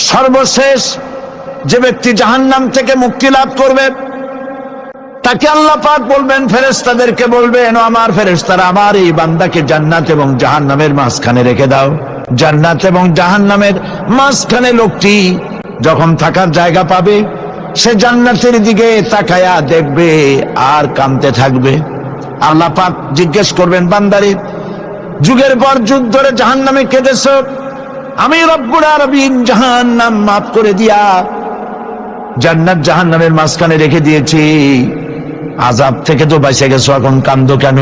সর্বশেষ যে ব্যক্তি জাহান্নাম থেকে মুক্তি লাভ করবে তাকে আল্লাহ পাক বলবেন, ফেরেশতাদেরকে বলবেন, ও আমার ফেরেশতারা, আমার এই বান্দাকে জান্নাত এবং জাহান্নামের মাঝখানে রেখে দাও। জান্নাত এবং জাহান্নামের মাঝখানে লোকটি যখন থাকার জায়গা পাবে, সে জান্নাতের দিকে তাকায়া দেখবে আর কাঁদতে থাকবে। আল্লাহ পাক জিজ্ঞেস করবেন, বান্দারে, যুগের পর যুগ ধরে জাহান্নামে কেঁদেছ, আমি রব্বুল আলামিন জাহান্নাম মাফ করে দিয়া জান্নাত জাহান্নামের মাঝখানে রেখে দিয়েছি, আযাব থেকে তো বেঁচে গেছো, এখন কান্দো কেন?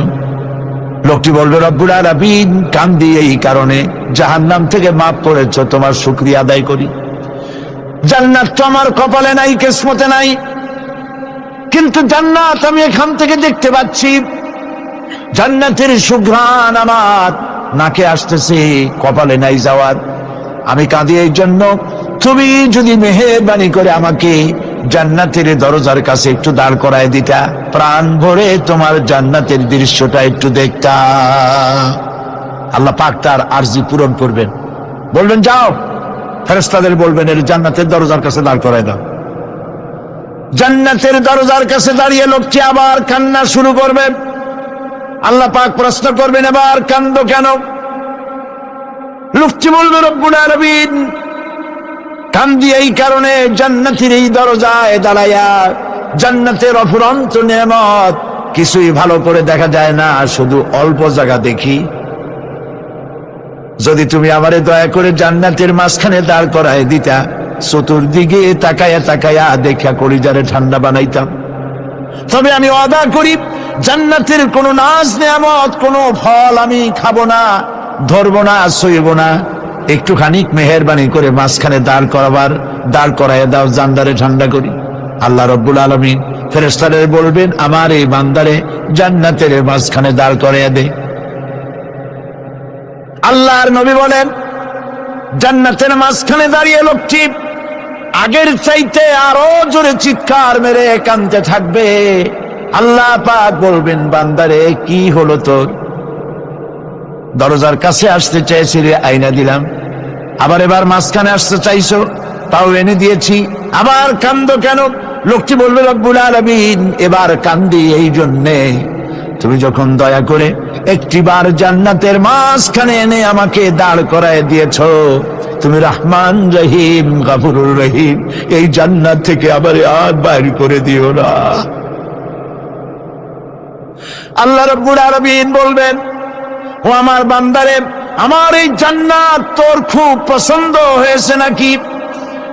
লোকটি বলবে, রব্বুল আলামিন, কান্দি এই কারণে, জাহান্নাম থেকে মাফ করেছো, তোমার শুকরিয়া আদায় করি। জান্নাত তো আমার কপালে নাই, কিসমতে নাই, কিন্তু জান্নাত আমি এখান থেকে দেখতে পাচ্ছি, জান্নাতের সুঘ্রাণ আমার নাকে আসতেছে, কপালে নাই যাওয়ার। আমি কাঁদি এই জন্য, তুমি যদি মেহেরবানি করে আমাকে জান্নাতের দরজার কাছে একটু দাঁড় করায় দিতা, প্রাণ ভরে তোমার জান্নাতের দৃশ্যটা একটু দেখতা। আল্লাহ পাক তার আরজি পূরণ করবেন, বলবেন, যাও। ফেরেশতাদের বলবেন, এর জান্নাতের দরজার কাছে দাঁড় করায় দাও। জান্নাতের দরজার কাছে দাঁড়িয়ে লোকটি আবার কান্না শুরু করবে। আল্লাহ পাক প্রশ্ন করবেন, এবার কান্দো কেন? লোকটি বলবে, রব্বুল আলামিন, কান্দি এই কারণে, জান্নাতের এই দরজায় দাঁড়াইয়া জান্নাতের অফুরন্ত নেয়ামত কিছুই ভালো করে দেখা যায় না, শুধু অল্প জায়গা দেখি। যদি তুমি আমারে দয়া করে জান্নাতের মাঝখানে দাঁড় করায় দিতা, চতুর্দিকে তাকায়া তাকায়া দেখা কলিজারে ঠান্ডা বানাইতাম। তবে আমি ওয়াদা করি, জান্নাতের কোনো নাজ নেয়ামত, কোনো ফল আমি খাবো না, ধরবো না, সইব না। একটুখানি মেহেরবানি করে মাঝখানে দাঁড় করাইয়া দাও, জান্নারে ঠান্ডা করি। আল্লাহ রব্বুল আলামিন ফেরেশতাদের বলবেন, আমার এই বান্দারে জান্নাতের মাঝখানে দাঁড় করাইয়া দে। আল্লাহর নবী বলেন, জান্নাতের মাঝখানে দাঁড়িয়ে লোকটি আগের চাইতে আরো জোরে চিৎকার মেরে কাঁদতে থাকবে। আল্লাহ পাক বলবেন, বান্দারে, কি হলো তোর? দরজার কাছে আসতে চাইছিলে, আইনা দিলাম। আবার এবার মাঝখানে আসতে চাইছো, তাও এনে দিয়েছি, আবার কান্দো কেন? লোকটি বলবে, রব্বুল আলামিন, এবার কান্দি এই জন্যে, তুমি যখন দয়া করে একটিবার জান্নাতের মাঝখানে এনে আমাকে দাঁড় করায় দিয়েছো, তুমি রহমান রহিম গফুরুর রহিম, এই জান্নাত থেকে আবার আর বাইর করে দিও না। আল্লাহ রাব্বুল আলামিন বলবেন, ও আমার বান্দারে, আমার এই জান্নাত তোর খুব পছন্দ হয়েছে নাকি?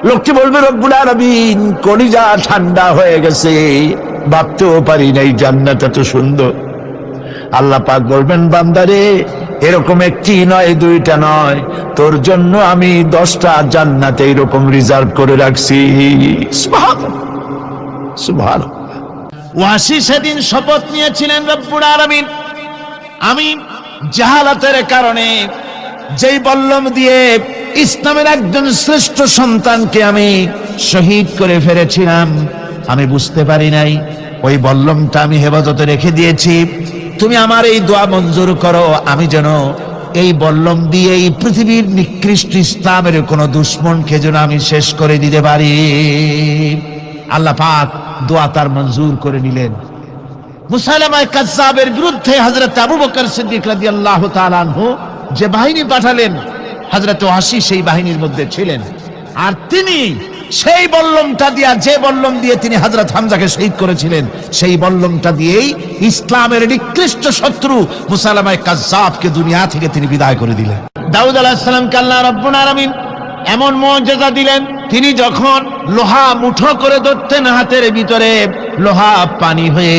লোকটি বলবে, রব্বুল আলামিন, কলিজা ঠান্ডা হয়ে গেছে, ভাবতেও পারি না এই জান্নাত এত সুন্দর। আল্লাহ পাক বলবেন, বান্দারে, এরকম একটি নয়, দুইটা নয়, তোর জন্য আমি 10টা জান্নাত এইরকম রিজার্ভ করে রাখছি। সুবহানাল্লাহ, সুবহানাল্লাহ। ওয়াসি সেদিন শপথ নিয়েছিলেন, রব্বুল আলামিন, আমি জাহালাতের কারণে যেই বল্লম দিয়ে ইসলামের একজন শ্রেষ্ঠ সন্তানকে আমি শহীদ করে ফেলেছিলাম, আমি বুঝতে পারি নাই, ওই বল্লমটা আমি হেফাজতে রেখে দিয়েছি। তুমি আমার এই দোয়া মঞ্জুর করো, আমি যেন এই বল্লম দিয়ে এই পৃথিবীর নিকৃষ্ট ইসলামের কোন দুশ্মনকে যেন আমি শেষ করে দিতে পারি। আল্লাহ পাক দোয়া তার মঞ্জুর করে নিলেন। মুসাইলামা কাযযাবের বিরুদ্ধে হযরত আবু বকর সিদ্দিক রাদিয়াল্লাহু তাআলা আনহু যে বাহিনী পাঠালেন, হযরত ওয়াসি সেই বাহিনীর মধ্যে ছিলেন। আর তিনি সেই বল্লমটা দিয়া, যে বল্লম দিয়ে তিনি হযরত হামজাকে শহীদ করেছিলেন, সেই বল্লমটা দিয়েই ইসলামের নিকৃষ্ট শত্রু মুসাইলামা কাযযাবকে দুনিয়া থেকে তিনি বিদায় করে দিলেন। দাউদ আলাইহিস সালামকে আল্লাহ রাব্বুল আলামিন এমন মুজিজা দিলেন, তিনি যখন লোহা মুঠো করে ধরতেন হাতের ভিতরে, লোহা পানি হয়ে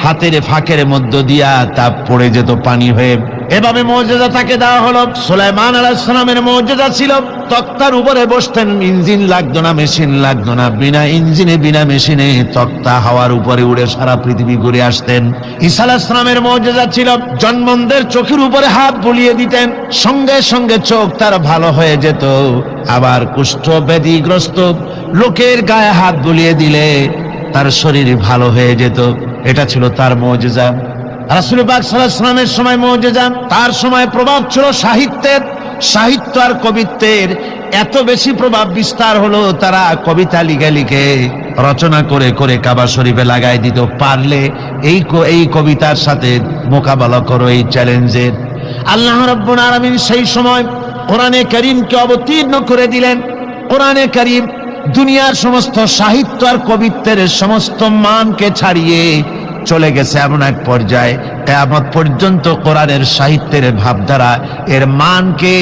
হাতের ফাঁকের মধ্য দিয়া তা পড়ে যেত পানি হয়ে। এভাবে মুজিজা তাকে দেওয়া হলো। সুলাইমান আলাইহিস সালামের মুজিজা ছিল, তক্তার উপরে বসতেন, ইঞ্জিন লাগতো না, মেশিন লাগতো না, বিনা ইঞ্জিনে বিনা মেশিনে তক্তা হাওয়ার উপরে উড়ে সারা পৃথিবী ঘুরে আসতেন। ঈসা আলাইহিস সালামের মুজিজা ছিল, জন্মদের চোখের উপরে হাত বুলিয়ে দিতেন, সঙ্গে সঙ্গে চোখ তার ভালো হয়ে যেত। আবার কুষ্ঠ ব্যাধিগ্রস্ত লোকের গায়ে হাত বুলিয়ে দিলে তার শরীর ভালো হয়ে যেত। এটা ছিল তার মুজিজা। রাসূল পাক সাল্লাল্লাহু আলাইহি ওয়াসাল্লামের সময় মুজিজা, তার সময় প্রভাব ছিল সাহিত্যের। সাহিত্য আর কবিত্বের এত বেশি প্রভাব বিস্তার হলো, তারা কবিতা লিখে লিখে রচনা করে করে কাবা শরীফে লাগাই দিত। পারলে এই কবিতার সাথে মোকাবেলা করো এই চ্যালেঞ্জের। আল্লাহ রাব্বুল আলামিন সেই সময় কোরআনে কারীমকে অবতীর্ণ করে দিলেন। কোরআনে কারীম দুনিয়ার সমস্ত সাহিত্য আর কবিত্বের সমস্ত মানকে ছাড়িয়ে চলে গেছে এমন এক পর্যায়ে, কিয়ামত পর্যন্ত কোরআনের সাহিত্যের ভাবধারা এর মানকে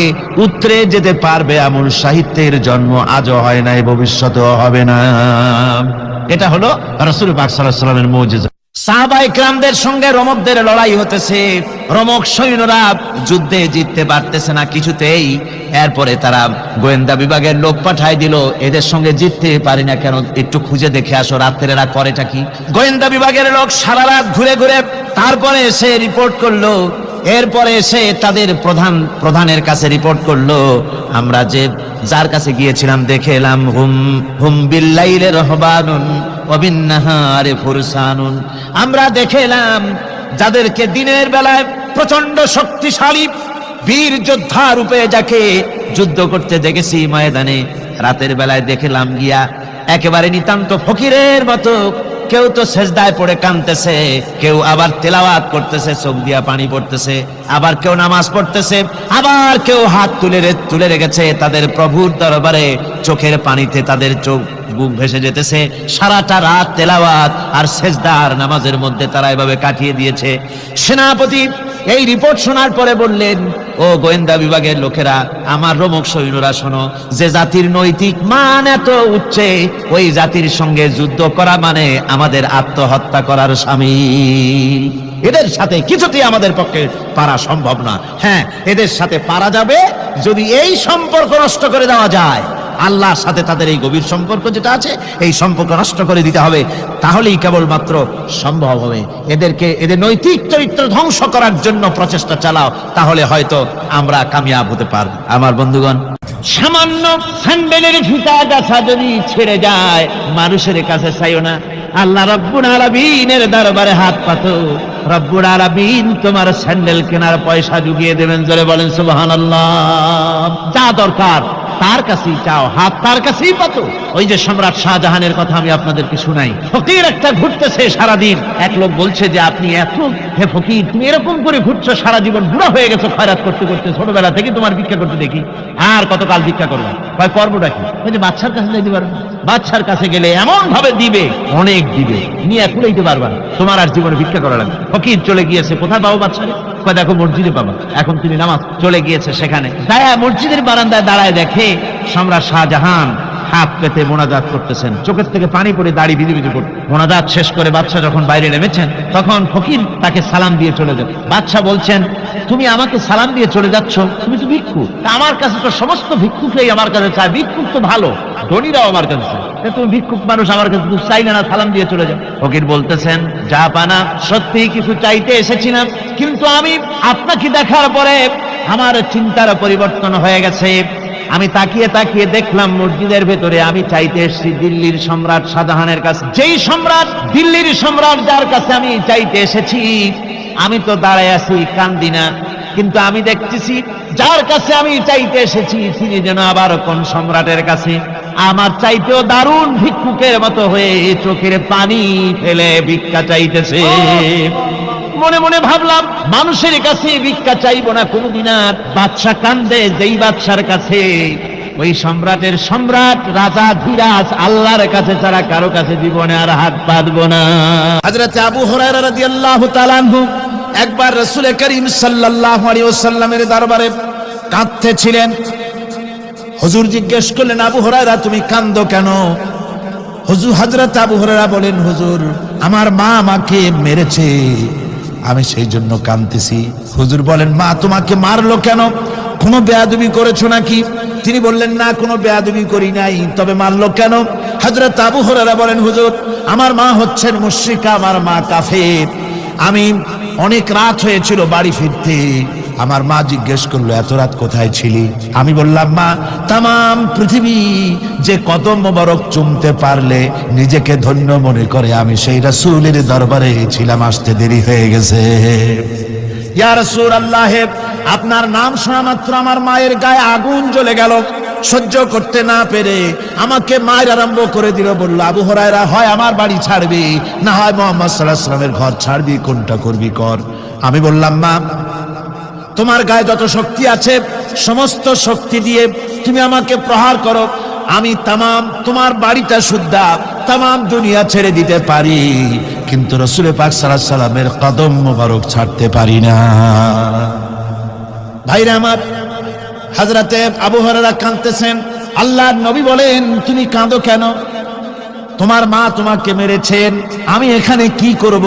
উতরে যেতে পারবে এমন সাহিত্যের জন্ম আজও হয় নাই, ভবিষ্যতেও হবে না। এটা হলো রাসূল পাক সাল্লাল্লাহু আলাইহি ওয়াসাল্লামের মুজিজা। সাহাবায়ে কেরামদের সঙ্গে রোমকদের লড়াই হতেছে, রোমক সৈন্যরা যুদ্ধে জিততে পারতেছে না কিছুতেই। এরপরে তারা গোয়েন্দা বিভাগের লোক পাঠায় দিল, এদের সঙ্গে জিততে পারি না কেন, একটু খুঁজে দেখে আসো রাত্রে এরা করেটা কি। গোয়েন্দা বিভাগের লোক সারা রাত ঘুরে ঘুরে তারপরে এসে রিপোর্ট করলো। এরপরে এসে তাদের প্রধানের কাছে রিপোর্ট করলো, আমরা যার কাছে গিয়েছিলাম দেখে এলাম হুম বিল্লাইলি রাহবানুন ওয়া বিন্নাহারি ফুরসানুন, আমরা দেখে এলাম যাদেরকে দিনের বেলায় প্রচন্ড শক্তিশালী বীর যোদ্ধা রূপে যাকে যুদ্ধ করতে দেখেছি ময়দানে, রাতের বেলায় দেখলাম গিয়া একেবারে নিতান্ত ফকিরের মতো কেউ তো সেজদায় পড়ে কাঁদতেছে, কেউ আবার তেলাওয়াত করতেছে, চোখ দিয়া পানি পড়তেছে, আবার কেউ নামাজ পড়তেছে, আবার কেউ হাত তুলে রেখেছে তাদের প্রভুর দরবারে, চোখের পানিতে তাদের চোখ বুক ভেসে যেতেছে। সারাটা রাত তেলাওয়াত আর সেজদা আর নামাজের মধ্যে তারা এভাবে কাটিয়ে দিয়েছে। সেনাপতি এই রিপোর্ট শোনার পরে বললেন, ও গোয়েন্দা বিভাগের লোকেরা, আমার রোমক সৈন্যরা শোনো, যে জাতির নৈতিক মান এত উচ্চে, ওই জাতির সঙ্গে যুদ্ধ করা মানে আমাদের আত্মহত্যা করার শামিল। এদের সাথে কিছুতেই আমাদের পক্ষে পারা সম্ভব না। হ্যাঁ, এদের সাথে পারা যাবে যদি এই সম্পর্ক নষ্ট করে দেওয়া যায়। আল্লাহর সাথে তাদের এই গভীর সম্পর্ক যেটা আছে, এই সম্পর্ক নষ্ট করে দিতে হবে, তাহলেই কেবলমাত্র সম্ভব হবে। এদের নৈতিক চরিত্র ধ্বংস করার জন্য প্রচেষ্টা চালাও, তাহলে হয়তো আমরা কামিয়াব হতে পারব। আমার বন্ধুগণ, সামান্য স্যান্ডেলের ফিতা গাছা যদি ছেড়ে যায়, মানুষের কাছে চাইও না, আল্লাহ রব্বুল আলামিনের দরবারে হাত পাতো। রব্বুল আলামিন তোমার স্যান্ডেল কেনার পয়সা জুগিয়ে দেবেন। জোরে বলেন সুবহানাল্লাহ। যা দরকার তার কাছেই চাও, হাত তার কাছেই পাতো। ওই যে সম্রাট শাহজাহানের কথা আমি আপনাদেরকে শুনাই, ফকির একটা ঘুরতেছে সারাদিন। এক লোক বলছে যে আপনি হে ফকির, তুমি এরকম করে ঘুরছো সারা জীবন, বুড়া হয়ে গেছো খয়রাত করতে করতে, ছোটবেলা থেকে তোমার ভিক্ষা করতে দেখি, আর কতকাল ভিক্ষা করবে? করবোটা কি? ওই যে বাচ্চার কাছে যাইতে পারবে, বাচ্চার কাছে গেলে এমন ভাবে দিবে, অনেক দিবে, নিয়ে কুলাইতে পারবা, তোমার আর জীবনে ভিক্ষা করা লাগবে। ফকির চলে গিয়েছে, কোথায় পাবো বাচ্চারে? দেখো মসজিদে পাবা। এখন তিনি নামাজ চলে গিয়েছে, সেখানে মসজিদের বারান্দায় দাঁড়ায় দেখে সম্রাট শাহজাহান হাত পেতে মোনাজাত করতেছেন, চোখের থেকে পানি পড়ে দাড়ি ভিজে ভিজে পড়ে। মোনাজাত শেষ করে বাদশা যখন বাইরে নেমেছেন, তখন ফকির তাকে সালাম দিয়ে চলে যান। বাদশা বলছেন, তুমি আমাকে সালাম দিয়ে চলে যাচ্ছ, তুমি তো ভিক্ষুক, আমার কাছে তো সমস্ত ভিক্ষুকই আমার কাছে চায়, ভিক্ষুক তো ভালো, ধনীরাও আমার কাছে চায়, তুমি ভিক্ষুক মানুষ আমার কাছে চাইলে না, সালাম দিয়ে চলে যাও। ফকির বলতেছেন, যা পানা সত্যি কিছু চাইতে এসেছিলাম, কিন্তু আমি আপনাকে দেখার পরে আমার চিন্তার পরিবর্তন হয়ে গেছে। আমি তাকিয়ে তাকিয়ে দেখলাম মসজিদের ভেতরে আমি চাইতে এসেছি দিল্লির সম্রাট শাহজাহানের কাছে। যেই সম্রাট, দিল্লির সম্রাট যার কাছে আমি চাইতে এসেছি, আমি তো দাঁড়ায় আছি, কান্দি না, কিন্তু আমি দেখতেছি যার কাছে আমি চাইতে এসেছি তিনি যেন আবার কোন সম্রাটের কাছে আমার চাইতেও দারুণ ভিক্ষুকের মতো হয়ে চোখের পানি ফেলে ভিক্ষা চাইতেছে। মনে মনে ভাবলাম, মানুষের কাছে ভিক্ষা চাইবো না কোনদিন আর। বাদশা কান্দে, যেই বাদশার কাছে ওই সম্রাটের সম্রাট রাজা ধীরাজ আল্লাহর কাছে ছাড়া কারো কাছে জীবনে আর হাত পাতবো না। হযরত আবু হুরায়রা রাদিয়াল্লাহু তাআলা আনহু একবার রাসূল করিম সাল্লাল্লাহু আলাইহি ওয়াসাল্লামের দরবারে কাঁদতেছিলেন। হুজুর জিজ্ঞেস করলেন, আবু হুরায়রা তুমি কাঁদো কেন? হযরত আবু হুরায়রা বলেন, হুজুর আমার মা আমাকে মেরেছে, আমি সেই জন্য কাঁদতেছি। হুজুর বলেন, মা তোমাকে মারলো কেন? কোনো বেয়াদবি করেছো নাকি? তিনি বললেন, না কোনো বেয়াদবি করি নাই, তবে মারলো কেন? হযরত আবু হুরায়রা বলেন, হুজুর আমার মা হচ্ছেন মুশরিকা, আমার মা কাফের। আমি অনেক রাত হয়েছিল বাড়ি ফিরতে, আমার মা জিজ্ঞেস করলো এত রাত কোথায় ছিলি? আমি বললাম, মা তাম পৃথিবী যে কদম মোবারক চুমতে পারলে নিজেকে ধন্য মনে করে, আমি সেই রাসূলের দরবারে ছিলাম, আসতে দেরি হয়ে গেছে। ইয়া রাসূলুল্লাহ আপনার নাম শোনা মাত্র আমার মায়ের গায়ে আগুন জ্বলে গেল। সহ্য করতে না পেরে আমাকে মায়ের আরম্ভ করে দিল। বলল, আবু হুরায়রা, হয় আমার বাড়ি ছাড়বি, না হয় মুহাম্মদ সাল্লাল্লাহু আলাইহি ওয়াসাল্লামের ঘর ছাড়বি, কোনটা করবি কর। আমি বললাম, মা, তোমার গায়ে যত শক্তি আছে সমস্ত শক্তি দিয়ে তুমি আমাকে প্রহার করো, আমি তামাম তোমার বাড়িটা সুদ্ধা তামাম দুনিয়া ছেড়ে দিতে পারি, কিন্তু রাসূল পাক সাল্লাল্লাহু আলাইহি ওয়াসাল্লামের কদম মোবারক ছাড়তে পারি না। ভাইরা আমার, হযরতে আবু হুরায়রা কাঁদতেছেন। আল্লাহর নবী বলেন, তুমি কাঁদো কেন? তোমার মা তোমাকে মেরেছেন, আমি এখানে কি করব?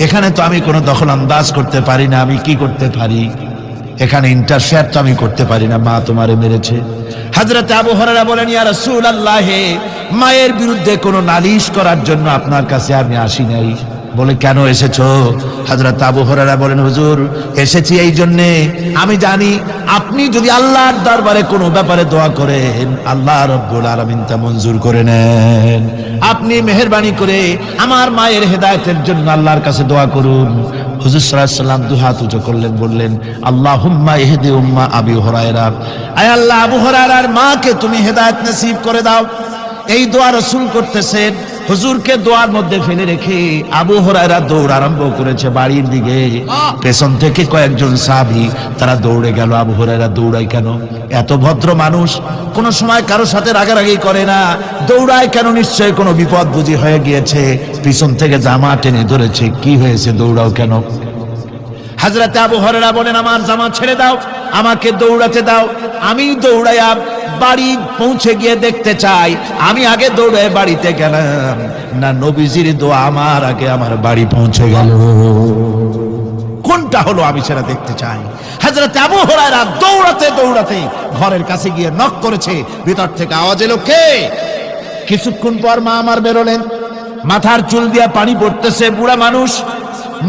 এখানে তো আমি কোনো দখল আন্দাজ করতে পারি না, আমি কি করতে পারি? এখানে ইন্টারফেয়ার তো আমি করতে পারি না, মা তোমারে মেরেছে। হযরতে আবু হুরায়রা বলেন, ইয়া রাসূলুল্লাহ, মায়ের বিরুদ্ধে কোনো নালিশ করার জন্য আপনার কাছে আমি আসি নাই। বলে, কেন এসেছো? হযরত আবু হুরায়রা বলেন, হুজুর, এসেছি এই জন্যে, আমি জানি আপনি যদি আল্লাহর দরবারে কোনো ব্যাপারে দোয়া করেন, আল্লাহ রাব্বুল আলামিন তা মঞ্জুর করে নেন। আপনি মেহেরবানি করে আমার মায়ের হেদায়েতের জন্য আল্লাহর কাছে দোয়া করুন। হুজুর সাল্লাল্লাহু আলাইহি ওয়াসাল্লাম দুহাত উঁচু করলেন, বললেন, আল্লাহুম্মা ইহদি উম্মা আবি হুরায়রা, আয় আল্লাহ, আবু হুরায়রার মাকে তুমি হেদায়েত নসিব করে দাও। এই দোয়া রাসূল করতেছেন। হুজুরকে দোয়ার মধ্যে ফেলে রেখে আবু হুরায়রা দৌড় আরম্ভ করেছে বাড়ির দিকে। পেছন থেকে কয়েকজন সাহাবী তারা দৌড়ে গেল। আবু হুরায়রা দৌড়ায় কেন? এত ভদ্র মানুষ, কোন সময় কারোর সাথে রাগারাগি করে না, দৌড়ায় কেন? নিশ্চয়ই কোনো বিপদ বুঝি হয়ে গিয়েছে, পিছন থেকে জামা টেনে ধরেছে। কি হয়েছে, দৌড়াও কেন? হযরতে আবু হুরায়রা বলেন, আমার জামা ছেড়ে দাও, আমাকে দৌড়াতে দাও। আমি দৌড়াইয়া বাড়ি পৌঁছে গিয়ে দেখতে চাই, আমি আগে দৌড়ে বাড়িতে গেলাম না নবীজির দোয়া আমার আগে আমার বাড়ি পৌঁছে গেল, কোনটা হলো আমি সেটা দেখতে চাই। হযরত আবু হুরায়রা দৌড়াতে দৌড়াতে ঘরের কাছে গিয়ে নক করেছে। ভিতর থেকে আওয়াজ এলো, কে? কিছুক্ষণ পর মা আমার বেরোলেন, মাথার চুল দিয়া পানি পড়তেছে, বুড়া মানুষ।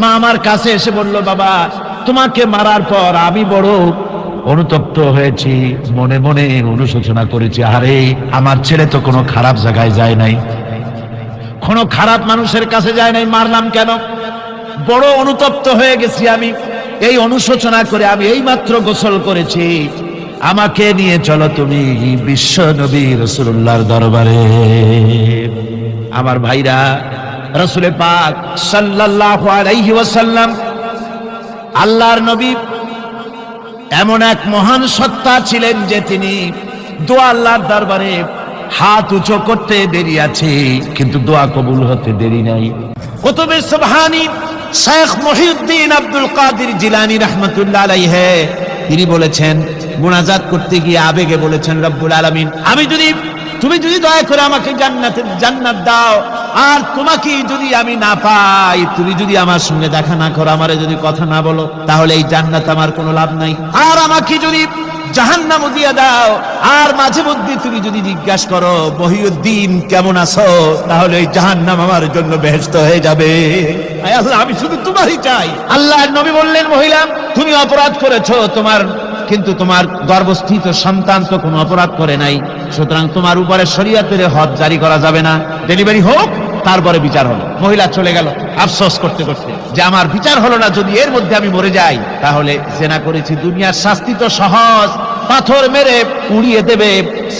মা আমার কাছে এসে বলল, বাবা, তোমাকে মারার পর আমি বড় অনুতপ্ত হয়েছি, মনে মনে অনুশোচনা করেছি, আরে আমার ছেলে তো কোনো খারাপ জায়গায় যায় নাই, কোনো খারাপ মানুষের কাছে যায় নাই, মারলাম কেন? বড় অনুতপ্ত হয়ে গেছি আমি। এই অনুশোচনা করে আমি এই মাত্র গোসল করেছি, আমাকে নিয়ে চলো তুমি বিশ্ব নবী রাসূলুল্লাহর দরবারে। আমার ভাইরা, রাসূল পাক সাল্লাল্লাহু আলাইহি ওয়াসাল্লাম, আল্লাহর নবী এমন এক মহান সত্তা ছিলেন যে তিনি দোয়া আল্লাহর দরবারে হাত উঁচু করতে দেরি আছে, কিন্তু দোয়া কবুল হতে দেরি নাই। কুতুবে সুবহানী শেখ মহিউদ্দিন আব্দুল কাদের জিলানী রাহমাতুল্লাহ আলাইহি তিনি বলেছেন, মুনাজাত করতে গিয়ে আবেগে বলেছেন, রব্বুল আলামিন, তুমি যদি দয়া করে আমাকে জান্নাত দাও, আর তোমাকে যদি আমি না পাই, তুমি যদি আমার সঙ্গে দেখা না করো, আমারে যদি কথা না বলো, তাহলে এই জান্নাত আমার কোনো লাভ নাই। আর আমাকে যদি জাহান্নাম দিয়ে দাও, আর মাঝে মধ্যে তুমি যদি জিজ্ঞাসা করো, মহিউদ্দিন কেমন আছো, তাহলে এই জাহান্নাম আমার জন্য বেহেশত হয়ে যাবে। আয় আল্লাহ, আমি শুধু তোমারই চাই। আল্লাহর নবী বললেন, মহিলা, তুমি অপরাধ করেছো, কিন্তু তোমার গর্ভস্থিত সন্তান তো কোনো অপরাধ করে নাই, সুতরাং তোমার উপরে শরীয়তের হদ জারি করা যাবে না, ডেলিভারি হোক, তারপরে বিচার হলো। মহিলা চলে গেল আফসোস করতে করতে যে আমার বিচার হলো না, যদি এর মধ্যে আমি মরে যাই তাহলে জেনা করেছি, দুনিয়ার শাস্তি তো সহজ, পাথর মেরে উড়িয়ে দেবে,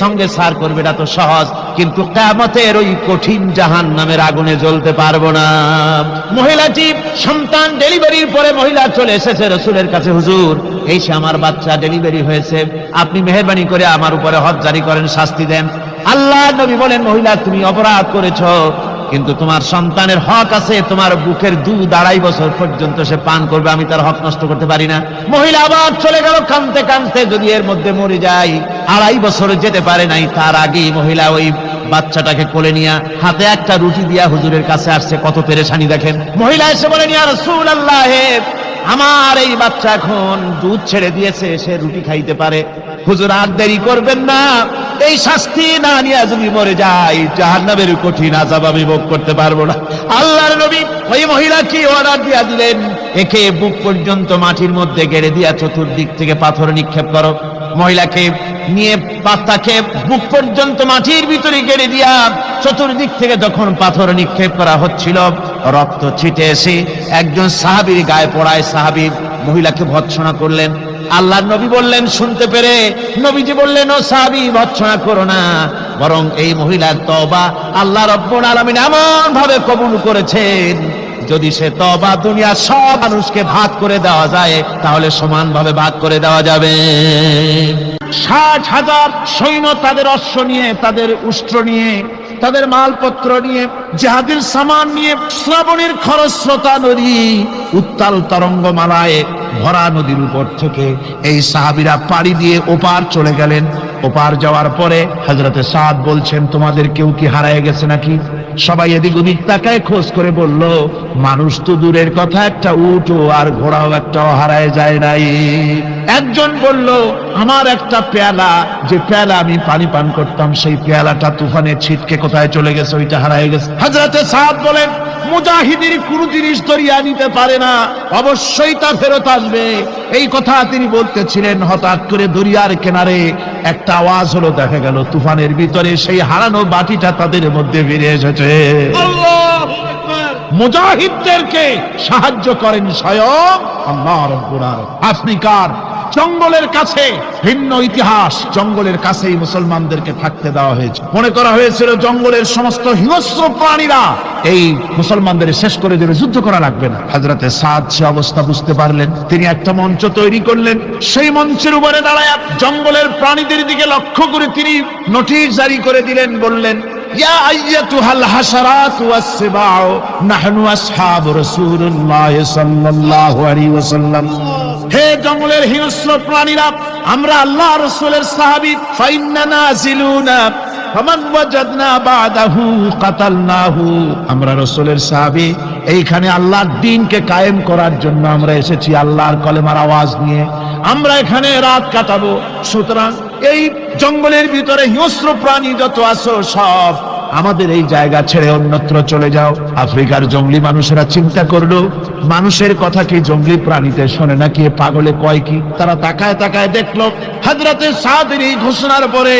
সঙ্গে সার করবে, এটা তো সহজ, কিন্তু কিয়ামতের ওই কঠিন জাহান্নামের আগুনে জ্বলতে পারবো না। মহিলাটি সন্তান ডেলিভারির পরে মহিলা চলে এসেছে রাসূলের কাছে, হুজুর, এই সে আমার বাচ্চা ডেলিভারি হয়েছে, আপনি মেহেরবানি করে আমার উপরে হদ জারি করেন, শাস্তি দেন। আল্লাহ নবী বলেন, মহিলা, তুমি অপরাধ করেছো, কিন্তু তোমার সন্তানের হক আছে, তোমার বুকের দুধ 2.5 বছর পর্যন্ত সে পান করবে, আমি তার হক নষ্ট করতে পারি না। মহিলা আবার চলে গেল কাঁদতে কাঁদতে, যদি এর মধ্যে মরে যায়, 2.5 বছর যেতে পারে নাই, তার আগেই মহিলা ওই বাচ্চাটাকে কোলে নিয়ে হাতে একটা রুটি দিয়া হুজুরের কাছে আসছে। কত পেরেশানি দেখেন। মহিলা এসে বলেন, ইয়া রাসূলুল্লাহ, আমার এই বাচ্চা এখন দুধ ছেড়ে দিয়েছে, সে রুটি খাইতে পারে, হুজুর আর দেরি করবেন না, এই শাস্তি না নিয়ে যদি মরে যায়, জাহান্নামের কঠিন আযাব আমি ভোগ করতে পারবো না। আল্লাহর নবী ওই মহিলাকে অর্ডার দিয়া দিলেন, একে বুক পর্যন্ত মাটির মধ্যে গেড়ে দিয়া চতুর্দিক থেকে পাথর নিক্ষেপ করো। মহিলাকে নিয়ে তাকে বুক পর্যন্ত মাটির ভিতরে গেড়ে দিয়া চতুর্দিক থেকে যখন পাথর নিক্ষেপ করা হচ্ছিল, রক্ত ছিটে এসে একজন সাহাবীর গায়ে পড়ায়, সাহাবী মহিলাকে ভৎসনা করলেন। আল্লাহর নবী বললেন শুনতে পেরে, নবীজি বললেন, ও সাহাবী, ভর্ৎসনা করো না, বরং এই মহিলার তওবা আল্লাহ রাব্বুল আলামিন এমন ভাবে কবুল করেছেন, যদি সে তওবা দুনিয়ার সব মানুষকে ভাগ করে দেওয়া যায়, তাহলে সমানভাবে ভাগ করে দেওয়া যাবে। 60,000 সৈন্য তাদের অশ্ব নিয়ে, তাদের উষ্ট্র নিয়ে, তাদের মালপত্র নিয়ে, জিহাদের সামান নিয়ে শ্রাবণের খরস্রোতা নদী, উত্তাল তরঙ্গমালায় ভরা নদীর উপর থেকে এই সাহাবীরা পাড়ি দিয়ে ওপার চলে গেলেন। ওপার যাওয়ার পরে হযরতে সাদ বলছেন, তোমাদের কেউ কি হারিয়ে গেছে নাকি? সবাই এদিক ওদিক তাকায় খোঁজ করে বলল, মানুষ তো দূরের কথা, একটা উট আর ঘোড়াও একটাও হারায় যায় নাই। একজন বলল, আমার একটা পেয়ালা, যে পেয়ালা আমি পানি পান করতাম, সেই পেয়ালাটা তুফানে ছিটকে কোথায় চলে গেছে, ওইটা হারায় গেছে। হযরতে সাদ বলেন, মুজাহিদের কোনো জিনিস দরিয়া নিতে পারে না, অবশ্যই তা ফেরত আসবে। এই কথা তিনি বলতেছিলেন, হঠাৎ করে দরিয়ার কিনারে একটা আওয়াজ হলো, দেখা গেল তুফানের ভিতরে সেই হারানো বাটিটা তাদের মধ্যে ফিরে এসেছে। আল্লাহু আকবার! মুজাহিদদেরকে সাহায্য করেন স্বয়ং আল্লাহ রাব্বুল আলামিন। আফ্রিকার জঙ্গলের কাছে, ভিন্ন ইতিহাস, জঙ্গলের কাছেই মুসলমানদেরকে থাকতে দেওয়া হয়েছে। মনে করা হয়েছিল জঙ্গলের সমস্ত হিংস্র প্রাণীরা এই মুসলমানদের শেষ করে দেবে, যুদ্ধ করা লাগবে না। হযরতে সাদ সে অবস্থা বুঝতে পারলেন, তিনি একটা মঞ্চ তৈরি করলেন। সেই মঞ্চের উপরে দাঁড়ায় জঙ্গলের প্রাণীদের দিকে লক্ষ্য করে তিনি নোটিশ জারি করে দিলেন, বললেন, ইয়া আইয়াতুহাল হাশারাত ওয়াস সিবাউ নাহনু আসহাবু রাসূলুল্লাহ সাল্লাল্লাহু আলাইহি ওয়াসাল্লাম। হে জঙ্গলের হিংস্র প্রাণীরা, আমরা আল্লাহ রাসূলের সাহাবী, ফাইন্না নাজিলুনা ফামান ওয়াজাদনা বাদাহু কাতালনাহু। আমরা রাসূলের সাহাবী, এইখানে আল্লাহর দ্বীনকে কায়েম করার জন্য আমরা এসেছি, আল্লাহর কলেমার আওয়াজ নিয়ে আমরা এখানে রাত কাটাবো। সুতরাং এই জঙ্গলের ভিতরে হিংস্র প্রাণী যত আছো, সব আমাদের এই জায়গা ছেড়ে অন্যত্র চলে যাও। আফ্রিকার জঙ্গলি মানুষেরা চিন্তা করলো, মানুষের কথা কি জঙ্গলি প্রাণীতে শোনে নাকি, পাগলে কয় কি? তারা তাকায় তাকায় দেখলো, হযরতে সাদের এই ঘোষণার পরে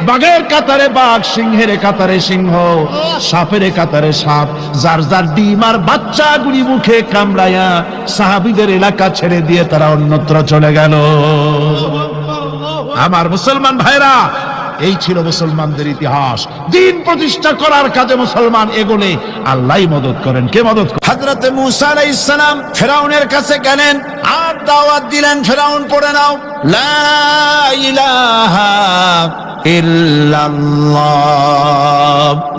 বাঘের কাতারে বাঘ, সিংহের কাতারে সিংহ, সাপের কাতারে সাপ, যার যার ডিম আর বাচ্চাগুলি মুখে কামড়ায়া সাহাবীদের এলাকা ছেড়ে দিয়ে তারা অন্যত্র চলে গেল। আমার মুসলমান ভাইরা, এই ছিল মুসলমানদের ইতিহাস। দ্বীন প্রতিষ্ঠা করার কাজে মুসলমান এগোলে আল্লাহই মদত করেন। কে মদত করেন? হযরতে মূসা আলাইহিস সালাম ফেরাউনের কাছে গেলেন আর দাওয়াত দিলেন, ফেরাউন পড়ে নাও, লা ইলাহা ইল্লাল্লাহ।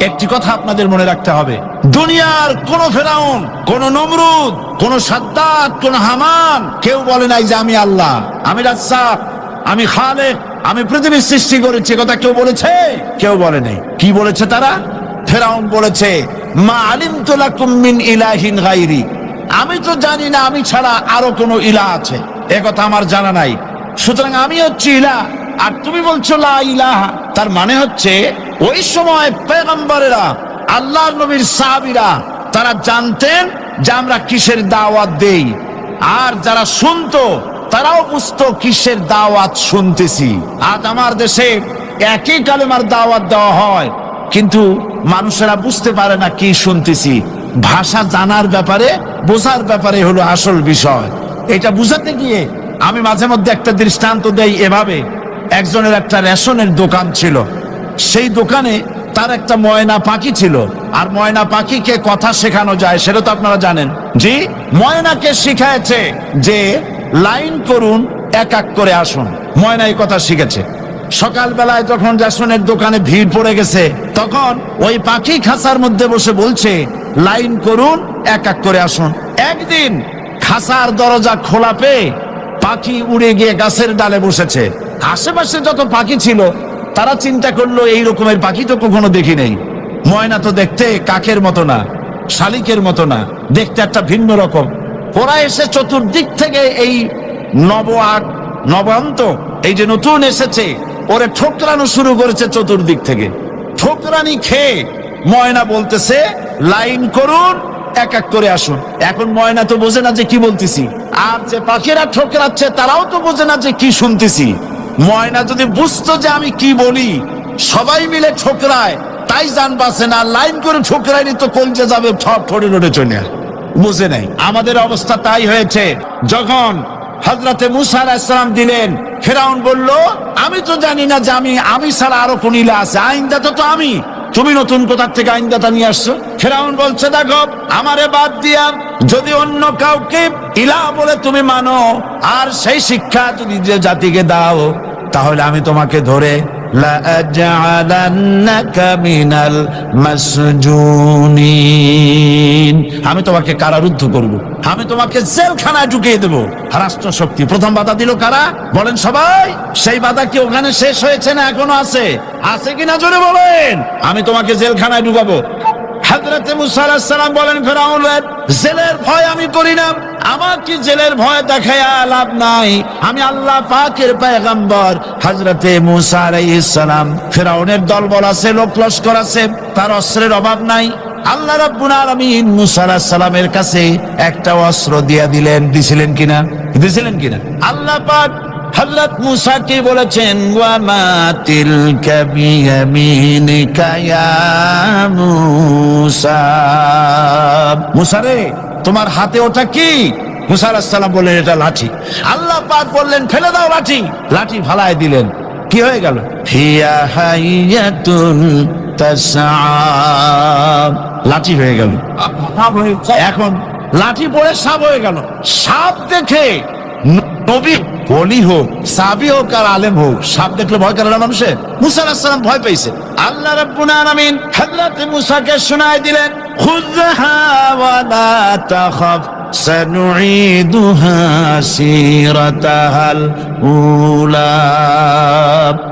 একটি কথা আপনাদের মনে রাখতে হবে, দুনিয়ার কোন ফেরাউন, কোন নমরুদ, কোন সাদ্দাত, কোন হামান কেউ বলে নাই যে আমি আল্লাহ, আমি রাজ্জাক, আমি খালেক, আমি পৃথিবীর সৃষ্টি করেছি। কথা কেউ বলেছে? কেউ বলে নাই। কি বলেছে তারা? ফেরাউন বলেছে, মা আলিমতু লাকুম মিন ইলাহিন গায়রি, আমি তো জানি না আমি ছাড়া আরো কোনো ইলাহ আছে, এ কথা আমার জানা নাই, সুতরাং আমি হচ্ছি ইলাহ, আর তুমি বলছো লা ইলাহা। তার মানে হচ্ছে ওই সময় পয়গম্বরেরা, আল্লাহর নবীর সাহাবীরা, তারা জানতেন যে আমরা কিসের দাওয়াত দেই, আর যারা শুনতো তারাও বুঝতো কিসের দাওয়াত শুনতেছি। আজ আমার দেশে একই কালেমার দাওয়াত দেওয়া হয়, কিন্তু মানুষেরা বুঝতে পারে না কি শুনতেছি। ভাষা জানার ব্যাপারে, বোঝার ব্যাপারে হলো আসল বিষয়। এটা বুঝাতে গিয়ে আমি মাঝে মধ্যে একটা দৃষ্টান্ত দেই এভাবে। একজনের একটা রেশনের দোকান ছিল, সেই দোকানে তার একটা ময়না পাখি ছিল, আর ময়না পাখিকে কথা শেখানো যায় সেটা তো আপনারা জানেন। জি, ময়নাকে শিখায়েছে যে লাইন করুন, এক এক করে আসুন। ময়না এই কথা শিখেছে। সকালবেলায় যখন রেশনের দোকানে ভিড় পড়ে গেছে, তখন ওই পাখি খাঁচার মধ্যে বসে বলছে, লাইন করুন, এক এক করে আসুন। একদিন খাঁচার দরজা খোলা পেয়ে পাখি উড়ে গিয়ে গাছের ডালে বসেছে। আশেপাশে যত পাখি ছিল তারা চিন্তা করলো, এই রকমের পাখি তো কখনো দেখি নেই। ময়না তো দেখতে কাকের মতো না, শালিকের মতো না, দেখতে একটা ভিন্ন রকম। ওরা এসে চতুর্দিক থেকে এই নবান্ত, এই যে নতুন এসেছে, ওরে ঠোকরানো শুরু করেছে চতুর্দিক থেকে। ঠোকরানি খেয়ে ময়না বলতেছে, লাইন করুন, এক এক করে আসুন। এখন ময়না তো বোঝে না যে কি বলতেছি, আর যে পাখিরা ঠোকরাচ্ছে তারাও তো বোঝে না যে কি শুনতেছি। ময়না যদি বুঝতো যে আমি কি বলি, সবাই মিলে ঠোকরায়, তাই জান বাঁচে না। লাইন করে ঠোকরাইনি তো কলজে যাবে, ঠোঁটে রোডে চলে বুঝে নাই। আমাদের অবস্থা তাই হয়েছে। যখন হযরতে মুসা আলাইহিস সালাম দিলেন। ফিরআউন বলল, আমি তো জানি না যে আমি ছাড়া আরো কোন ইলাহ আছে, আইনদাতা তো আমি, তুমি নতুন কোথা থেকে আইনদাতা নিয়ে আসছো? ফিরআউন বলছে, দেখো আমারে বাদ দিয়া যদি অন্য কাউকে ইলাহ বলে তুমি মানো আর সেই শিক্ষা যদি যে জাতিকে দাও, তাহলে আমি তোমাকে ধরে লাআজআলান্নাকা মিনাল মাসজুনিন, আমি তোমাকে কারারুদ্ধ করব, আমি তোমাকে জেলখানায় ঢুকিয়ে দেব। রাষ্ট্র শক্তি প্রথম বাধা দিল কারা? বলেন সবাই। সেই বাধা কি ওখানে শেষ হয়েছে না এখনো আছে? আছে কিনা জোরে বলেন। আমি তোমাকে জেলখানায় ঢুকাবো। হযরতে মুসা আলাইহিস সালাম বলেন, ফিরআউনের জেলের ভয় আমি করি না, আমার কি জেলের ভয় দেখায়া লাভ নাই, আমি আল্লাহ পাকের পয়গম্বর। হযরতে মুসা আলাইহিস সালাম, ফিরআউনের দলবল আছে, লোক লস্কর আছে, তার অস্ত্রের অভাব নাই। আল্লাহ রাব্বুল আলামিন মুসা আলাইহিস সালামের কাছে একটা অস্ত্র দিয়া দিলেন। দিছিলেন কিনা? আল্লাহ পাক হযরত মুসা কে বলেছেন, ওয়া মা তিলকা বিয়ামিনিকা ইয়া মুসা, মুসা রে তোমার হাতে ওটা কি? মুসা আলাইহিস সালাম বললেন, এটা লাঠি। আল্লাহ পাক বললেন, ফেলে দাও লাঠি। লাঠি ফালায় দিলেন। কি হয়ে গেল? হিয়া হাইয়াতুন তাসআ, লাঠি হয়ে গেল। এখন লাঠি পড়ে সাপ হয়ে গেল। সাপ দেখে নবী ওলি হোক, সাহাবী হোক আর আলেম হোক, সাপ দেখলে ভয় করে না মানুষের? মুসা আলাইহিস সালাম ভয় পেয়েছে। আল্লাহ রাব্বুল আলামিন হযরত মুসাকে শোনায় দিলেন, খুযহা ওয়া লা তাখাফ সানুঈদুহা সিরাতাহাল উলা,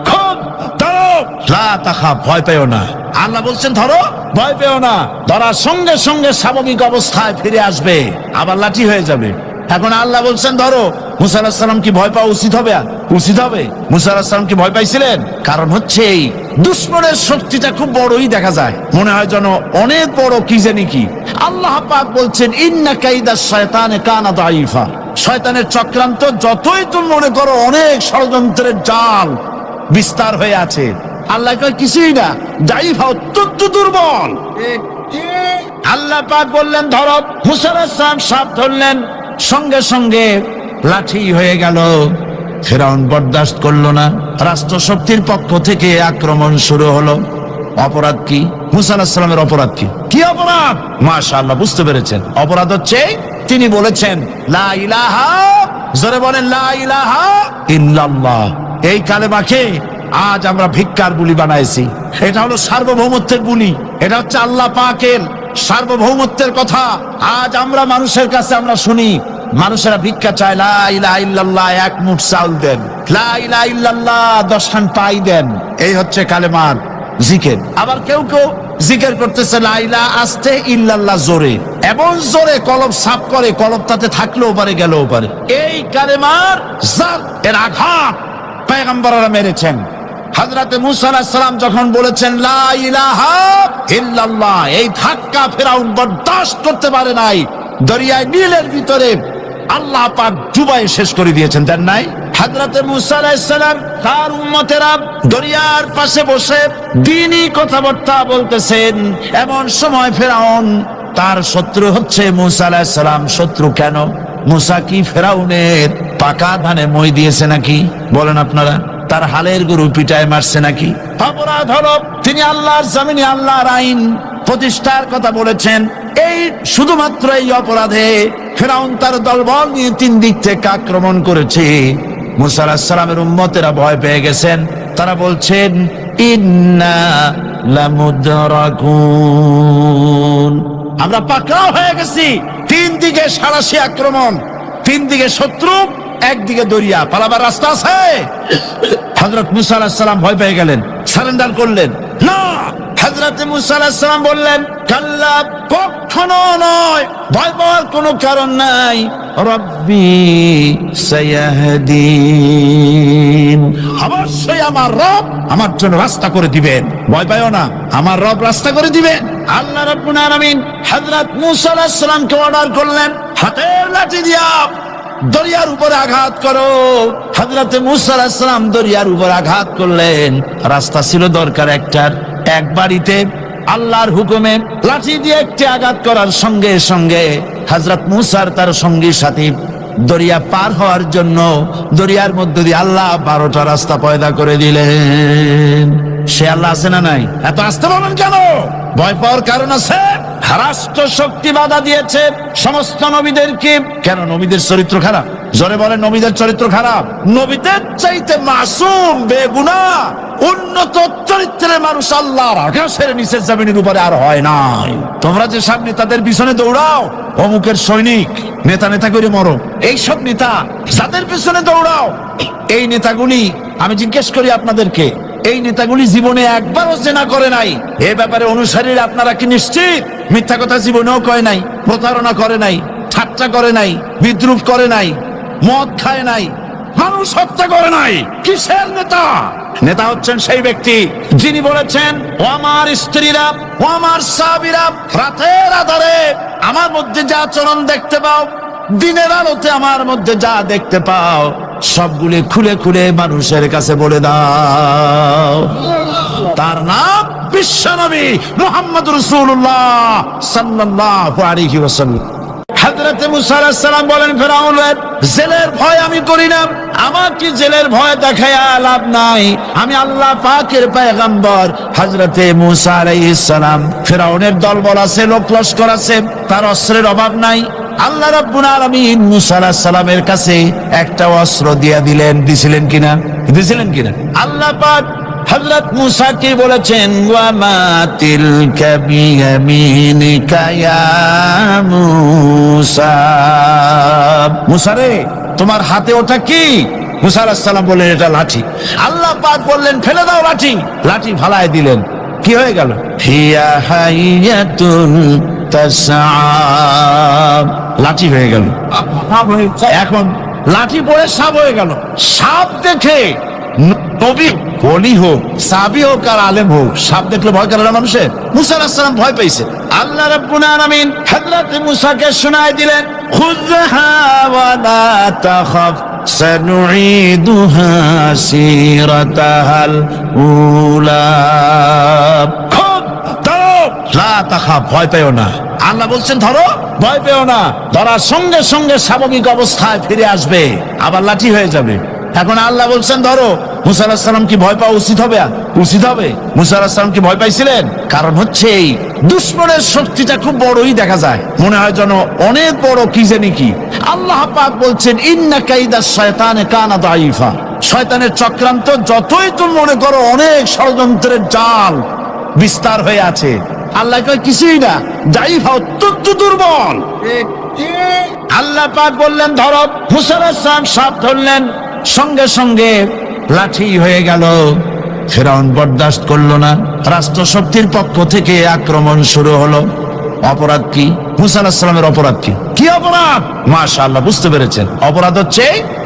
খুব ধরো, লা তাখাফ, ভয় পেও না। আল্লাহ বলছেন ধরো, ভয় পেও না। ধরার সঙ্গে সঙ্গে স্বাভাবিক অবস্থায় ফিরে আসবে, আবার লাঠি হয়ে যাবে। এখন আল্লাহ বলছেন ধরো। মুসা আলাইহিস সালাম কি ভয় পাওয়া উচিত হবে? উচিত হবে। মুসা আলাইহিস সালাম কি ভয় পাইছিলেন? কারণ হচ্ছে এই দুশমনের শক্তিটা খুব বড়ই দেখা যায়, মনে হয় যেন অনেক বড়, কি জানি কি। আল্লাহ পাক বলছেন, ইন্না কাইদাশ শায়তানে কানা দাঈফা, শয়তানের চক্রান্ত যতই তুমি মনে করো অনেক ষড়যন্ত্রের জাল বিস্তার হয়ে আছে, আল্লাহ কয় কিছুই না, দাঈফা, অত্যন্ত দুর্বল। আল্লাহ পাক বললেন ধরো। মুসা আলাইহিস সালাম সাপ ধরলেন, সঙ্গে সঙ্গে লাঠি হয়ে গেল। ফিরআউন বরদাস্ত করলো না, রাষ্ট্র শক্তির পক্ষ থেকে আক্রমণ শুরু হলো। অপরাধ কি? মুসা আলাইহিস সালামের অপরাধ কি? কি অপরাধ? মাশাআল্লাহ, বুঝতে পেরেছেন। অপরাধ হচ্ছে তিনি বলেছেন লা ইলাহা, জোরে বলেন লা ইলাহা ইল্লাল্লাহ। এই কালেমাকে আজ আমরা ভিক্ষার বুলি বানাইছি। এটা হলো সার্বভৌমত্বের বুলি, এটা হচ্ছে আল্লাহ পাকের সার্বভৌমত্বের কথা। আজ আমরা মানুষের কাছে আমরা শুনি, মানুষেরা ভিক্ষা চায়, লা ইলাহা ইল্লাল্লাহ, এক মুঠ চাউল দেন, লা ইলাহা ইল্লাল্লাহ 10 খান পাই দেন। এই হচ্ছে কালেমার জিকির। আবার কেউ কেউ জিকির করতেছে লা ইলাহা আস্তে, ইল্লাল্লাহ জোরে, এমন জোরে কলব সাফ করে, কলব তাতে থাকলেও পারে গেলেও পারে। এই কালেমার জাত, এর আঘাত পয়গম্বররা মেরেছেন। হযরতে মুসা আলাইহিস সালাম যখন বলেছেন লা ইলাহা ইল্লাল্লাহ, এই ধাক্কা ফিরআউন বরদাস্ত করতে পারে নাই। দরিয়ায় নীলের ভিতরে আল্লাহ পাক ডুবাই শেষ করে দিয়েছেন, দেন নাই? হযরতে মুসা আলাইহিস সালাম তার উম্মতেরা দরিয়ার পাশে বসে দ্বীনি কথাবার্তা বলতেছেন। এমন সময় ফিরআউন, তার শত্রু হচ্ছে মুসা আলাইহিস সালাম। শত্রু কেন? মুসা কি ফিরআউনের পাকা ধানে মই দিয়েছে নাকি? বলেন আপনারা। তার হালের গরু পিটায় মারছে নাকি? অপরাধ হলো তিনি আল্লাহর জমিনে আল্লাহর আইন প্রতিষ্ঠার কথা বলেছেন। এই শুধুমাত্র এই অপরাধে ফিরআউন তার দলবল নিয়ে 3 দিক থেকে আক্রমণ করেছে। মুসা আলাইহিস সালামের উম্মতেরা ভয় পেয়ে গেছেন। তারা বলছেন ইন্না লামুদরাকুন, আমরা পাকড়াও হয়ে গেছি। 3 দিকে সারাশি আক্রমণ, 3 দিকে শত্রু, একদিকে দরিয়া, পালাবার রাস্তা আছে? হযরত মুসা আলাইহিস সালাম ভয় পেয়ে গেলেন, সারেন্ডার করলেন না। হযরত মুসা আলাইহিস সালাম বললেন, কাল্লা, কখনো নয়, ভয় পাওয়ার কোনো কারণ নাই। রব্বি সায়াহদিন, অবশ্যই আমার রব আমার জন্য রাস্তা করে দিবেন, ভয় পাইও না, আমার রব রাস্তা করে দিবেন। আল্লাহ রাব্বুল আলামিন হযরত মুসা আলাইহিস সালামকে অর্ডার করলেন, হাতের লাঠি দিয়া দরিয়ার উপরে আঘাত করো। হযরতে মুসা আলাইহিস সালাম দরিয়ার উপর আঘাত করলেন। রাস্তা ছিল দরকার একটার, এক বাড়িতে আল্লাহর হুকুমে লাঠি দিয়ে একটি আঘাত করার সঙ্গে সঙ্গে হযরত মুসার তার সঙ্গী সাথী দরিয়া পার হওয়ার জন্য দরিয়ার মধ্যে দিয়ে আল্লাহ 12টা রাস্তা পয়দা করে দিলেন। সে আল্লাহ আছে না নাই? এত আসতে বলেন কেন? ভয় পাওয়ার কারণ আছে। রাষ্ট্র শক্তি বাধা দিয়েছে সমস্ত নবীদেরকে। কেন? নবীদের চরিত্র খারাপ? জোরে বলেন, নবীদের চরিত্র খারাপ? নবীদের চাইতে মাসুম বেগুনাহ উন্নত চরিত্রের মানুষ আল্লাহর আকাশের নিচের জমিনের উপরে আর হয় নাই। তোমরা যে সব নেতাদের পিছনে দৌড়াও, অমুকের সৈনিক, নেতা নেতা করে মরো, এইসব নেতা যাদের পিছনে দৌড়াও, এই নেতাগুলি, আমি জিজ্ঞেস করি আপনাদেরকে, এই নেতাগুলি জীবনে একবারও জেনা করে নাই? এ ব্যাপারে অনুসারীরা আপনারা কি নিশ্চিত? মিথ্যা কথা জীবনেও কয় নাই, প্রতারণা করে নাই, ঠাট্টা করে নাই, বিদ্রুপ করে নাই, মদ খায় নাই, মানুষ হত্যা করে নাই। কিসের নেতা? নেতা হচ্ছেন সেই ব্যক্তি যিনি বলেছেন, ও আমার স্ত্রীরা, ও আমার সাহাবীরা, রাতের আধারে আমার মধ্যে যা আচরণ দেখতে পাও, দিনের আলোতে আমার মধ্যে যা দেখতে পাও, সবগুলি খুলে খুলে মানুষের কাছে বলে দাও। তার নাম বিশ্বনবী মুহাম্মদ রাসূলুল্লাহ সাল্লাল্লাহু আলাইহি ওয়াসাল্লাম। হযরত মুসা আলাইহিস সালাম বলেন, ফেরাউনের জেলের ভয় আমি করি না, আমাকে জেলের ভয় দেখায়া লাভ নাই, আমি আল্লাহ পাকের পয়গম্বর। হযরত মুসা আলাইহিস সালাম, ফেরাউনের দলবল আছে, লোক লস্কর আছে, তার অস্ত্রের অভাব নাই। আল্লাহ রাব্বুল আলামিন মুসা আলাইহিস সালামের কাছে একটা অস্ত্র দিয়া দিলেন। দিছিলেন কিনা? দিছিলেন কিনা? আল্লাহ পাক হযরত মুসাকে বলেছেন, ওয়া মা তিলকা বিয়ামিনিকা ইয়া মুসা। মুসা রে, তোমার হাতে ওটা কি? মুসা আলাইহিস সালাম বললেন, এটা লাঠি। আল্লাহ পাক বললেন, ফেলে দাও লাঠি। লাঠি ফালায় দিলেন। কি হয়ে গেল? হিয়া হাইয়াতুন তাসআ। লাঠি হয়ে গেল। এখন লাঠি পড়ে সাপ হয়ে গেল। সাপ দেখে নবী, ওলি হোক, সাহাবী হোক আর আলেম হোক, সাপ দেখলে ভয় করে না মানুষের? মুসা আলাইহিস সালাম ভয় পেয়েছে। আল্লাহ রাব্বুল আলামিন হযরত মুসাকে শোনায় দিলেন, খুযহা ওয়া লা তাখাফ সানুঈদুহা সিরাতাহাল উলা। লা তাখাফ, ভয় পেও না। আল্লাহ বলছেন ধরো, ভয় পেও না। ধরার সঙ্গে সঙ্গে স্বাভাবিক অবস্থায় ফিরে আসবে, আবার লাঠি হয়ে যাবে। এখন আল্লাহ বলছেন ধরো। মুসা আলাইহিস সালাম কি ভয় পাওয়া উচিত হবে? উচিত হবে। মুসা আলাইহিস সালাম কি ভয় পাইছিলেন? কারণ হচ্ছে এই দুশমনের শক্তিটা খুব বড়ই দেখা যায়, মনে হয় যেন অনেক বড় কি জানি কি। আল্লাহ পাক বলছেন, ইন্না কাইদাশ শায়তানে কানা দাঈফা। শয়তানের চক্রান্ত যতই তুমি মনে করো অনেক ষড়যন্ত্রের জাল বিস্তার হয়ে আছে, আল্লাহ কয় কিছুই না, দাঈফা, অত্যন্ত দুর্বল। আল্লাহ পাক বললেন ধরো। মুসা আলাইহিস সালাম সাপ ধরলেন, সঙ্গে সঙ্গে লাঠি হয়ে গেল। ফেরাউন বরদাস্ত করলো না। রাষ্ট্র শক্তির পক্ষ থেকে আক্রমণ শুরু হলো। অপরাধ কি? মুসা আলাইহিস সালামের অপরাধ কি? কি অপরাধ? মাশাআল্লাহ, বুঝতে পেরেছেন। অপরাধ হচ্ছে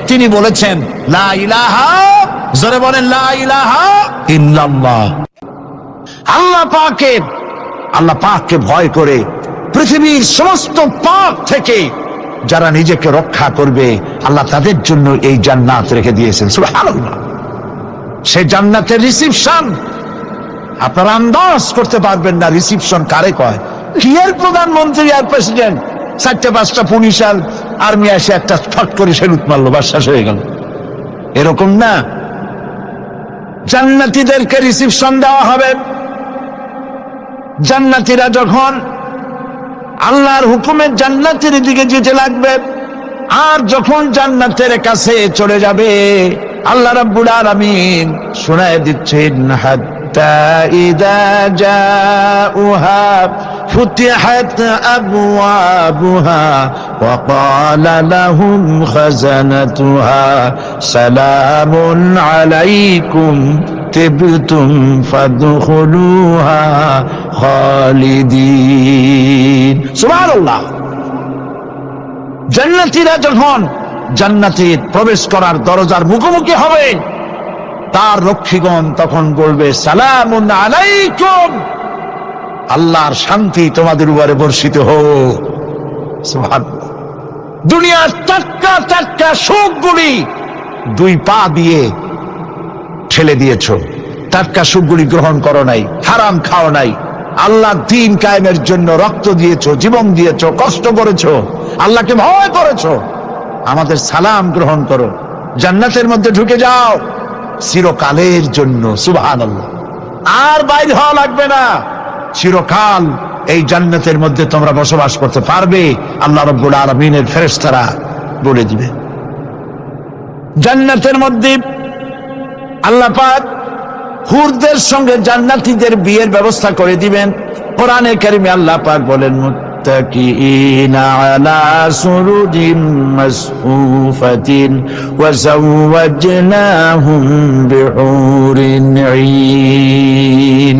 তিনি বলেছেন লা ইলাহা, জোরে বলেন লা ইলাহা ইল্লাল্লাহ। আল্লাহ পাককে ভয় করে পৃথিবীর সমস্ত পাপ থেকে যারা নিজেকে রক্ষা করবে, আল্লাহ তাদের জন্য এই জান্নাত রেখে দিয়েছেন। সুবহানাল্লাহ। সেই জান্নাতের রিসিপশন আপনারা আন্দাজ করতে পারবেন না। রিসিপশন কারে কয়? কি এর প্রধানমন্ত্রী আর প্রেসিডেন্ট, 4-5টা পুলিশ আর আর্মি এসে একটা ফট করে সেলুট মারলো, বাস শেষ হয়ে গেল, এরকম না। জান্নাতীদেরকে রিসিপশন দেওয়া হবে। জান্নাতীরা যখন আল্লাহর হুকুমে জান্নাতের দিকে যেতে লাগবে, আর যখন জান্নাতের কাছে চলে যাবে, আল্লাহ রাব্বুল আলামিন শোনায় দিচ্ছেন, হাত্তা ইযা জাউহা ফুতিহাত আবওয়াবুহা ওয়া ক্বালা লাহুম খাজানাতুহা সালামুন আলাইকুম তিবতুম ফাদখুলুহা খালিদিন। সুবহানাল্লাহ। জান্নাতীরা যখন জান্নাতে প্রবেশ করার দরজার মুখোমুখি হবে, তার রক্ষীগণ তখন বলবে, সালামুন আলাইকুম, আল্লাহর শান্তি তোমাদের উপরে বর্ষিত হোক। সুবহানাল্লাহ। দুনিয়ার টাটকা টাটকা সুখগুলি 2 পা দিয়ে ঠেলে দিয়েছো, টাটকা সুখগুলি গ্রহণ করো নাই, হারাম খাও নাই, আল্লাহর দ্বীন কায়েমের জন্য রক্ত দিয়েছো, জীবন দিয়েছো, কষ্ট করেছো, আল্লাহকে ভয় করেছো। আমাদের সালাম গ্রহণ করো, জান্নাতের মধ্যে ঢুকে যাও চিরকালের জন্য। সুবহানাল্লাহ। আর বাইরে হওয়া লাগবে না, চিরকাল এই জান্নাতের মধ্যে তোমরা বসবাস করতে পারবে, আল্লাহ রাব্বুল আলামিনের ফেরেশতারা বলে দিবে। জান্নাতের মধ্যে আল্লাহ পাক হুরদের সঙ্গে জান্নাতীদের বিয়ের ব্যবস্থা করে দিবেন। কোরআনে কারিমে আল্লাহ পাক বলেন, মুত্তাকিইনা আলা সুরুরিন মাসফুফাতিন ওয়া যাওয়াজনাহুম বিহুরিন ঈন।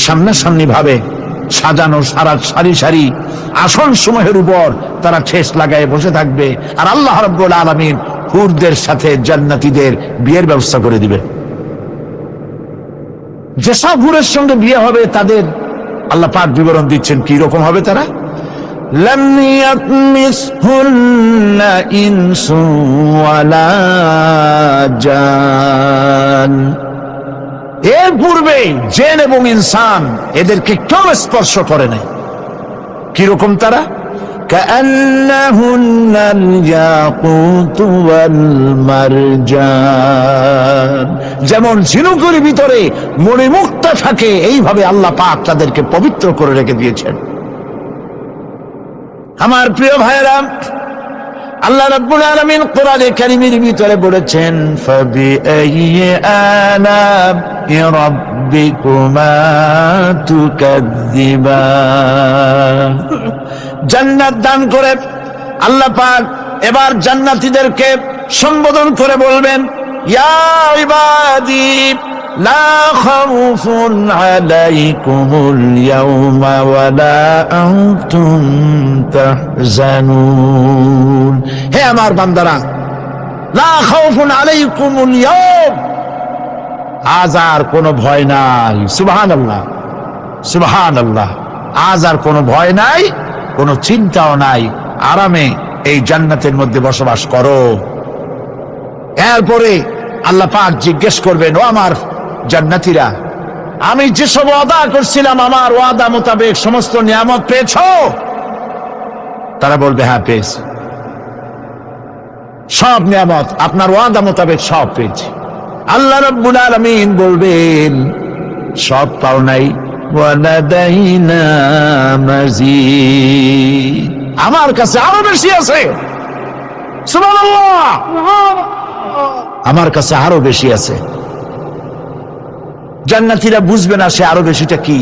সামনাসামনি ভাবে সাজানো সারি সারি আসন সমূহের উপর তারা ঠেস লাগায় বসে থাকবে, আর আল্লাহ রাব্বুল আলামিন হুরদের সাথে জান্নাতীদের বিয়ের ব্যবস্থা করে দিবে। যেসব হুরের সঙ্গে বিয়ে হবে তাদের আল্লাহ পাক বিবরণ দিচ্ছেন কি রকম হবে তারা। লাম ইয়াতমিসহুন্না ইনসু ওয়ালা জান। এর পূর্বে জিন এবং ইনসান এদেরকে কেউ স্পর্শ করে নাই। কিরকম তারা? কাআন্নাহুন্নাল ইয়াকুতু ওয়াল মারজান। যেমন ঝিনুকের ভিতরে মণিমুক্তা থাকে, এইভাবে আল্লাহ পাক তাদেরকে পবিত্র করে রেখে দিয়েছেন। আমার প্রিয় ভাইরা, আল্লাহ রাব্বুল আলামিন কোরআনে কারীমের ভিতরে বলেছেন, ফাবিআইয়ি আলা'i রাব্বিকুমা তুকাযযিবান। জান্নাত দান করে আল্লাহ পাক এবার জান্নাতীদেরকে সম্বোধন করে বলবেন, ইয়া ইবাদি লা খাউফুন আলাইকুমুল ইয়াওমা ওয়ালা আনতুম তাহজানুন। হে আমার বান্দারা, লা খাউফুন আলাইকুমুল ইয়াওম, আজ আর কোনো ভয় নাই। সুবহানাল্লাহ, সুবহানাল্লাহ। আজ আর কোনো ভয় নাই, কোনো চিন্তাও নাই, আরামে এই জান্নাতের মধ্যে বসবাস করো। এরপরে আল্লাহ পাক জিজ্ঞেস করবেন, ও আমার জান্নাতীরা, আমি যেসব ওয়াদা করছিলাম আমার ওয়াদা মোতাবেক সমস্ত নিয়ামত পেয়েছো? তারা বলবে, হ্যাঁ পেয়েছি, সব নিয়ামত আপনার ওয়াদা মোতাবেক সব পেয়েছি। আল্লাহ রাব্বুল আলামিন বলবেন, সব পাও নাই, ওয়ালাদাইনা মাজিদ, আমার কাছে আরো বেশি আছে। সুবহানাল্লাহ, আমার কাছে আরো বেশি আছে। জান্নাতীরা বুঝবে না সে আরো বেশিটা কি,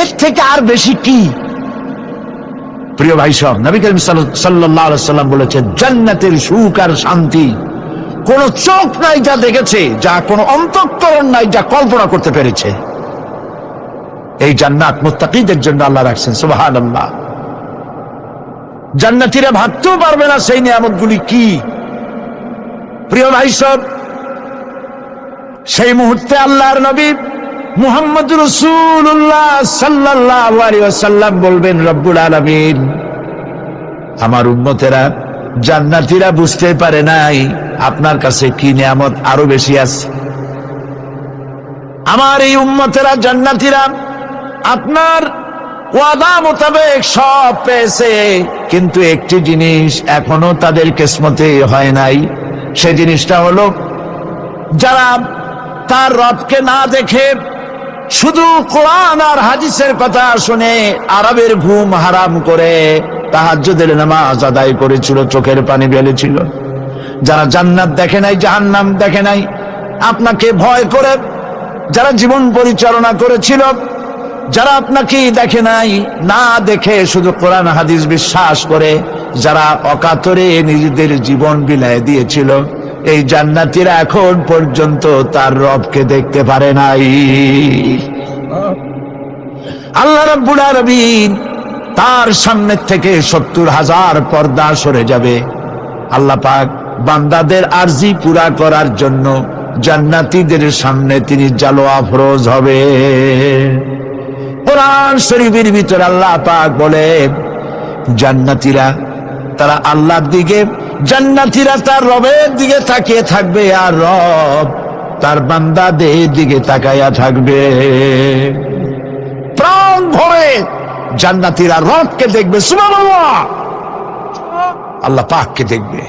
এর থেকে আর বেশি কি। প্রিয় ভাই সব, নবী করিম সাল্লাল্লাহু আলাইহি ওয়াসাল্লাম বলেছেন, জান্নাতের সুখ আর শান্তি কোন চোখ নাই যা দেখেছে, যা কোন অন্তঃকরণ নাই যা কল্পনা করতে পেরেছে। এই জান্নাত মুত্তাকিদের জন্য আল্লাহ রাখছেন। সুবহানাল্লাহ। জান্নাতীরা ভাবতেও পারবে না সেই নিয়ামতগুলি কি। প্রিয় ভাই সব, সেই মুহূর্তে আল্লাহর নবী মুহাম্মদ রাসূলুল্লাহ সাল্লাল্লাহু আলাইহি ওয়াসাল্লাম বলবেন, রব্বুল আলামিন, আমার উম্মতেরা জান্নাতীরা বুঝতে পারে নাই আপনার কাছে কি নিয়ামত আরো বেশি আছে। আমার এই উম্মতেরা জান্নাতীরা আপনার ওয়াদা মোতাবেক সব পেয়েছে, কিন্তু একটি জিনিস এখনো তাদের কিসমতে হয় নাই। সে জিনিসটা হলো, যারা তার রবকে না দেখে শুধু কোরআন আর হাদিসের কথা শুনে আরবের ঘুম হারাম করে তাহাজ্জুদের নামাজ আদায় করেছিল, চোখের পানি ফেলেছিল, যারা জান্নাত দেখে নাই, জাহান্নাম দেখে নাই, আপনাকে ভয় করে যারা জীবন পরিচালনা করেছিল, যারা আপনাকে দেখে নাই, না দেখে শুধু কোরআন হাদিস বিশ্বাস করে যারা অকাতরে নিজেদের জীবন বিলায় দিয়েছিল, এই জান্নাতীরা এখন পর্যন্ত তার রবকে দেখতে পারে নাই। আল্লাহ রাব্বুল আলামিন তার সামনে থেকে ৭০,০০০ পর্দা সরে যাবে। আল্লাহ পাক বান্দাদের আরজি পুরা করার জন্য জান্নাতীদের সামনে তিনি জালোয়া ফরজ হবে। কোরআন শরীফের ভিতরে আল্লাহ পাক বলে, জান্নাতীরা তারা আল্লাহর দিকে, জান্নাতীরা তার রবের দিকে তাকিয়ে থাকবে, আর রব তার বান্দাদের দিকে তাকাইয়া থাকবে। প্রাণ ভরে জান্নাতীরা রবকে দেখবে। সুবহানাল্লাহ। আল্লাহ পাককে দেখবে।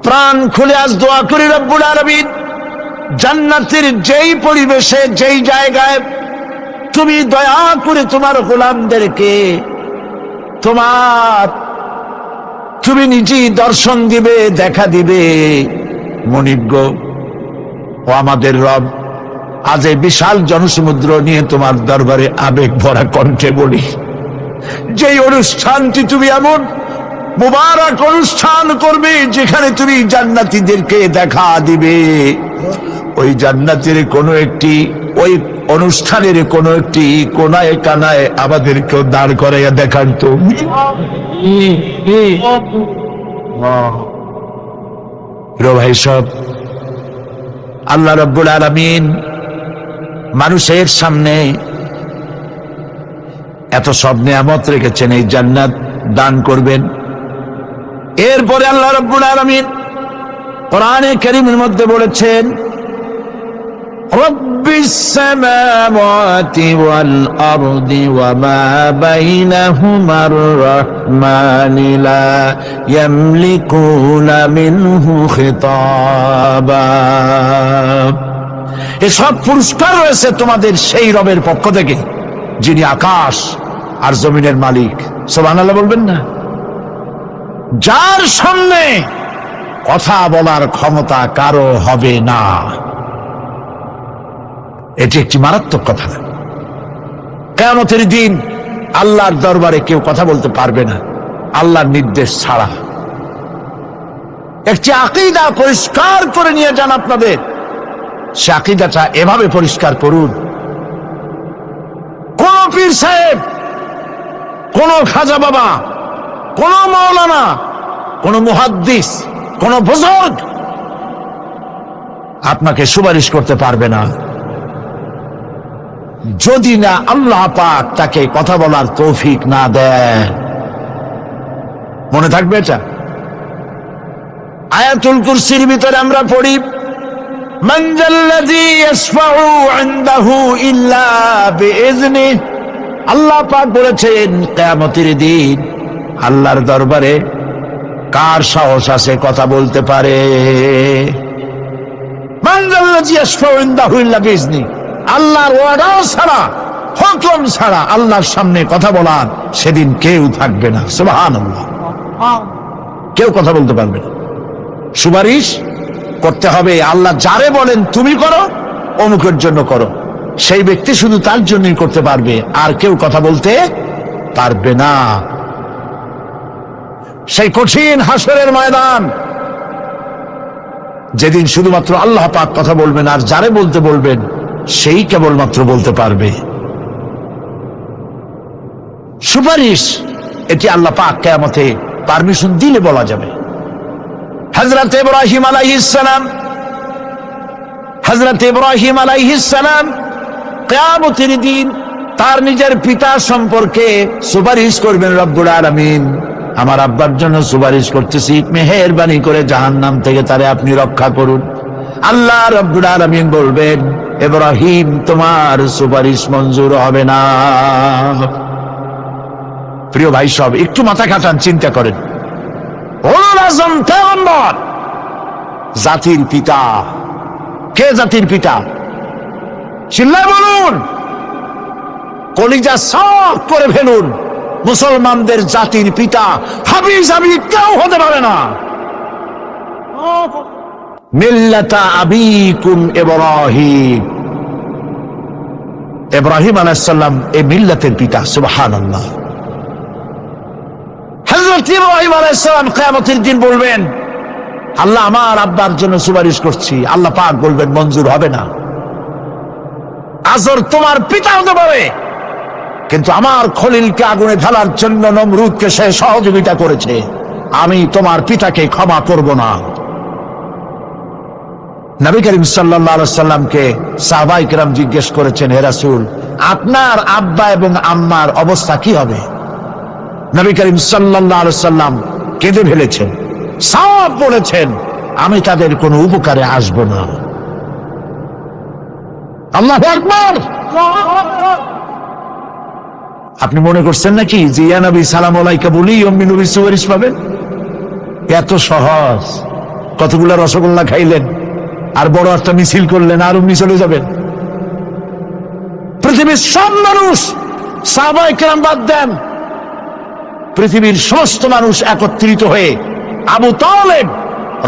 প্রাণ খুলে আজ দোয়া করি রব্বুল আলামিন, জান্নাতের যেই পরিবেশে যেই জায়গায় তুমি দয়া করে তোমার গোলামদেরকে তুমি নিজেই দর্শন দিবে, দেখা দিবে। মনিব গো, ও আমাদের রব, আজ এই বিশাল জনসমুদ্র নিয়ে তোমার দরবারে আবেগ ভরা কণ্ঠে বলি, যেই অনুষ্ঠানটি তুমি এমন মুবারক অনুষ্ঠান করবে যেখানে তুমি জান্নাতীদেরকে দেখা দিবে, ওই জান্নাতের কোনো একটি, ওই অনুষ্ঠানের কোনো একটি কোনায় কানায় আমাদেরকেও দাঁড় করাইয়া দেখান তো। ভাই সব, আল্লাহ রাব্বুল আলামিন মানুষের সামনে এত সব নিয়ামত রেখেছেন, এই জান্নাত দান করবেন। এরপরে আল্লাহ রাব্বুল আলামিন কোরআনে কারীমের মধ্যে বলেছেন, রব্বিস সামাওয়াতি ওয়াল আরদি ওয়া মা বাইনাহুমার রাহমানি লা ইয়ামলিকুনা মিনহু খিতাবা। এসব পুরস্কার রয়েছে তোমাদের সেই রবের পক্ষ থেকে যিনি আকাশ আর জমিনের মালিক। সুবহানাল্লাহ বলবেন না? যার সামনে কথা বলার ক্ষমতা কারো হবে না। এটি একটি মারাত্মক কথা। কিয়ামতের দিন আল্লাহর দরবারে কেউ কথা বলতে পারবে না আল্লাহর নির্দেশ ছাড়া। একটি আকীদা পরিষ্কার করে নিয়ে যান আপনাদের, সে আকীদাটা এভাবে পরিষ্কার করুন, কোন পীর সাহেব, কোন খাজা বাবা, কোন মাওলানা, কোন মুহাদ্দিস, কোন বুজুর্গ আপনাকে সুপারিশ করতে পারবে না যদি না আল্লাহ পাক তাকে কথা বলার তৌফিক না দেয়। মনে থাকবে এটা। আয়াতুল কুরসির ভিতরে আমরা পড়ি, মান যাল্লাযী ইয়াশফাউ ইনদাহু ইল্লা বিইজনিহি। আল্লাহ পাক বলেছেন কিয়ামতের দিন আল্লাহর দরবারে কার সাহস আছে কথা বলতে পারে? মান যাল্লাযী ইয়াশফাউ ইনদাহু ইল্লা বিইজনিহি। আল্লাহর ওয়াদা ছাড়া, হুকুম ছাড়া আল্লাহর সামনে কথা বলার সেদিন কেউ থাকবে না। সুবহানাল্লাহ, কেউ কথা বলতে পারবে না। সুপারিশ করতে হবে আল্লাহ যারে বলেন তুমি করো, অমুকের জন্য করো, সেই ব্যক্তি শুধু তার জন্যই করতে পারবে, আর কেউ কথা বলতে পারবে না। সেই কঠিন হাসরের ময়দান, যেদিন শুধুমাত্র আল্লাহ পাক কথা বলবেন, আর যারে বলতে বলবেন সেই কেবলমাত্র বলতে পারবে। সুপারিশ এটি আল্লাহ পাক কিয়ামতে পারমিশন দিলে বলা যাবে। হযরত ইব্রাহিম আলাইহিস সালাম কিয়ামতের দিন তার নিজের পিতা সম্পর্কে সুপারিশ করবেন, রব্বুল আলামিন আমার আব্বার জন্য সুপারিশ করতেছি, মেহেরবানি করে জাহান্নাম থেকে তারে আপনি রক্ষা করুন। আল্লাহ রব্বুল আলামিন বলবেন, ইব্রাহিম তোমার সুপারিশ মঞ্জুর হবে না। প্রিয় ভাই সব, একটু মাথা খাটান, চিন্তা করেন। উলুল আযম পয়গম্বর, জাতির পিতা। কে জাতির পিতা? চিল্লায় বলুন, কলিজা সাফ করে ফেলুন। মুসলমানদের জাতির পিতা হাবিজ কেউ হতে পারে না। মিল্লাতা আবিকুম ইব্রাহিম। ইব্রাহিম আলাইহিস সালাম এই মিল্লাতের পিতা। সুবহানাল্লাহ। হযরত ইব্রাহিম আলাইহিস সালাম কিয়ামতের দিন বলবেন, আল্লাহ আমার আব্বার জন্য সুপারিশ করছি। আল্লাহ পাক বলবেন মঞ্জুর হবে না। আজর তোমার পিতা হতে পারে, কিন্তু আমার খলিলকে আগুনে ঢালার জন্য নমরুদকে সে সহযোগিতা করেছে, আমি তোমার পিতাকে ক্ষমা করব না। নবী করিম সাল্লাল্লাহু আলাইহি সাল্লামকে সাহাবায়ে কেরাম জিজ্ঞেস করেছেন, হে রাসূল, আপনার আব্বা এবং আম্মার অবস্থা কি হবে? নবী করিম সাল্লাল্লাহু আলাইহি সাল্লাম কেঁদে ফেলেছেন, সব বলেছেন, আমি তাদের কোনো উপকারে আসব না। আল্লাহু আকবার। আপনি মনে করছেন নাকি যে ইয়া নবী সালাম আলাইকা বলি অম্মি নবী সুপারিশ পাবেন? এত সহজ। কতগুলা রসগোল্লা খাইলেন আর বড় একটা মিছিল করলেন, আর অমনি চলে যাবেন। পৃথিবীর সব মানুষ, সাহাবায়ে কেরাম বাদ দেন, পৃথিবীর সমস্ত মানুষ একত্রিত হয়ে আবু তালেব